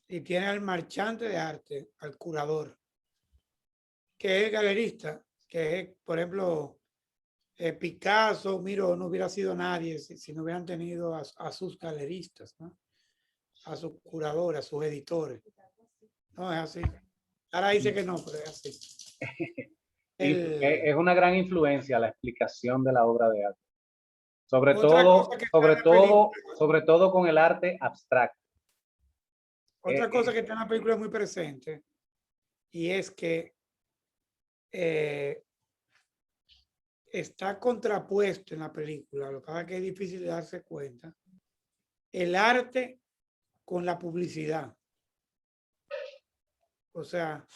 y tiene al marchante de arte, al curador, que es el galerista, que es, por ejemplo, Picasso, Miró, no hubiera sido nadie si no hubieran tenido a sus galeristas, ¿no? A sus curadores, a sus editores. No es así. Ahora dice que no, pero es así. Es una gran influencia la explicación de la obra de arte. Sobre Otra todo, cosa que está en la película. sobre todo con el arte abstracto. Otra cosa que está en la película muy presente, y es que está contrapuesto en la película, lo que pasa es que es difícil de darse cuenta, el arte con la publicidad. O sea,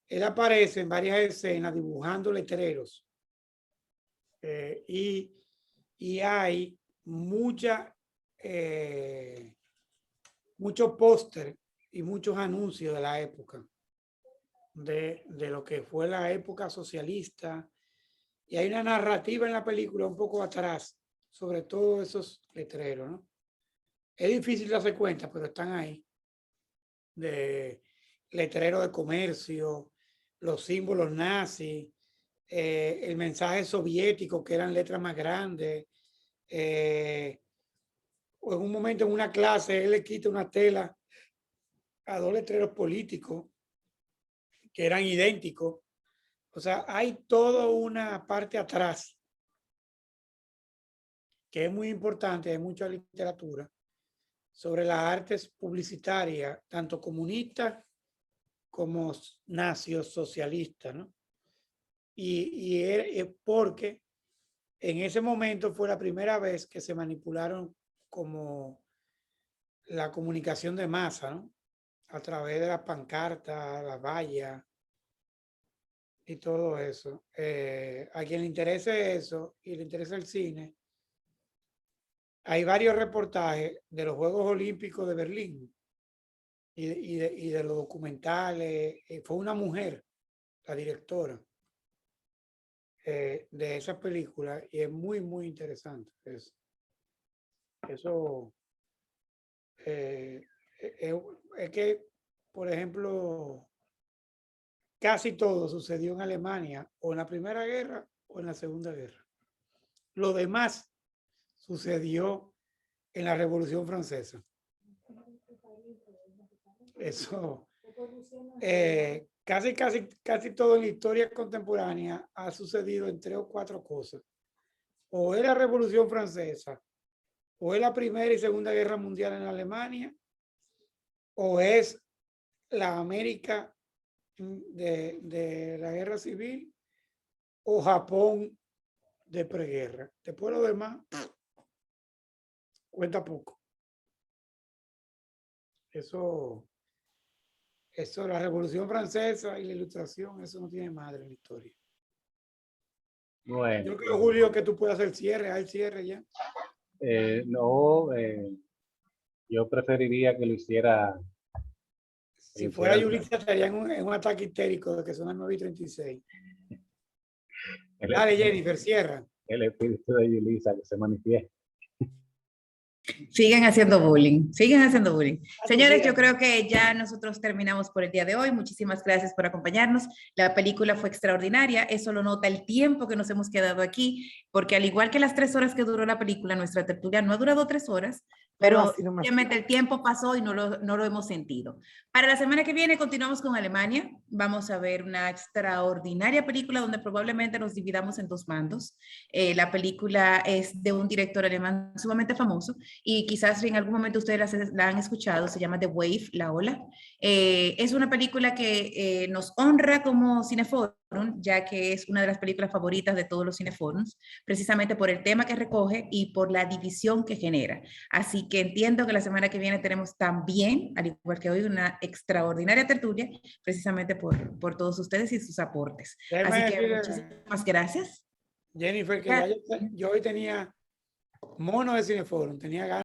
él aparece en varias escenas dibujando letreros y hay muchos póster y muchos anuncios de la época, de lo que fue la época socialista, y hay una narrativa en la película un poco atrás sobre todos esos letreros, ¿no? Es difícil darse cuenta, pero están ahí, de letreros de comercio, los símbolos nazis, el mensaje soviético, que eran letras más grandes. O en un momento en una clase, él le quita una tela a dos letreros políticos que eran idénticos. O sea, hay toda una parte atrás que es muy importante, hay mucha literatura sobre las artes publicitarias, tanto comunistas como naciosocialistas, ¿no? Y es porque en ese momento fue la primera vez que se manipularon como la comunicación de masa, ¿no? A través de las pancartas, las vallas y todo eso. A quien le interese eso y le interesa el cine, hay varios reportajes de los Juegos Olímpicos de Berlín y de los documentales. Fue una mujer, la directora de esa película, y es muy, muy interesante. Eso es que, por ejemplo, casi todo sucedió en Alemania o en la Primera Guerra o en la Segunda Guerra. Lo demás sucedió en la Revolución Francesa. Eso, casi todo en la historia contemporánea ha sucedido en 3 o 4 cosas. O es la Revolución Francesa, o es la Primera y Segunda Guerra Mundial en Alemania, o es la América de la Guerra Civil, o Japón de preguerra. Después lo demás cuenta poco. Eso, la Revolución Francesa y la Ilustración, eso no tiene madre en la historia. Bueno, Yo creo, Julio, que tú puedes hacer cierre. ¿Hay cierre ya? no, yo preferiría que lo hiciera Si fuera Yulisa estaría en un ataque histérico de que son las 9:36. Dale, Jennifer, cierra. El espíritu de Yulisa que se manifiesta. Siguen haciendo bullying, siguen haciendo bullying. Señores, yo sigan. creo que ya nosotros terminamos por el día de hoy. Muchísimas gracias por acompañarnos. La película fue extraordinaria. Eso lo nota el tiempo que nos hemos quedado aquí, porque al igual que las 3 horas que duró la película, nuestra tertulia no ha durado 3 horas, pero obviamente el tiempo pasó y no lo hemos sentido. Para la semana que viene continuamos con Alemania. Vamos a ver una extraordinaria película donde probablemente nos dividamos en 2 bandos. La película es de un director alemán sumamente famoso y quizás en algún momento ustedes la han escuchado. Se llama The Wave, La Ola. Es una película que nos honra como Cineforum, ya que es una de las películas favoritas de todos los cineforums, precisamente por el tema que recoge y por la división que genera. Así que entiendo que la semana que viene tenemos también, al igual que hoy, una extraordinaria tertulia, precisamente por todos ustedes y sus aportes. Así que muchísimas gracias. Jennifer, que yo hoy tenía mono de Cineforum, tenía ganas.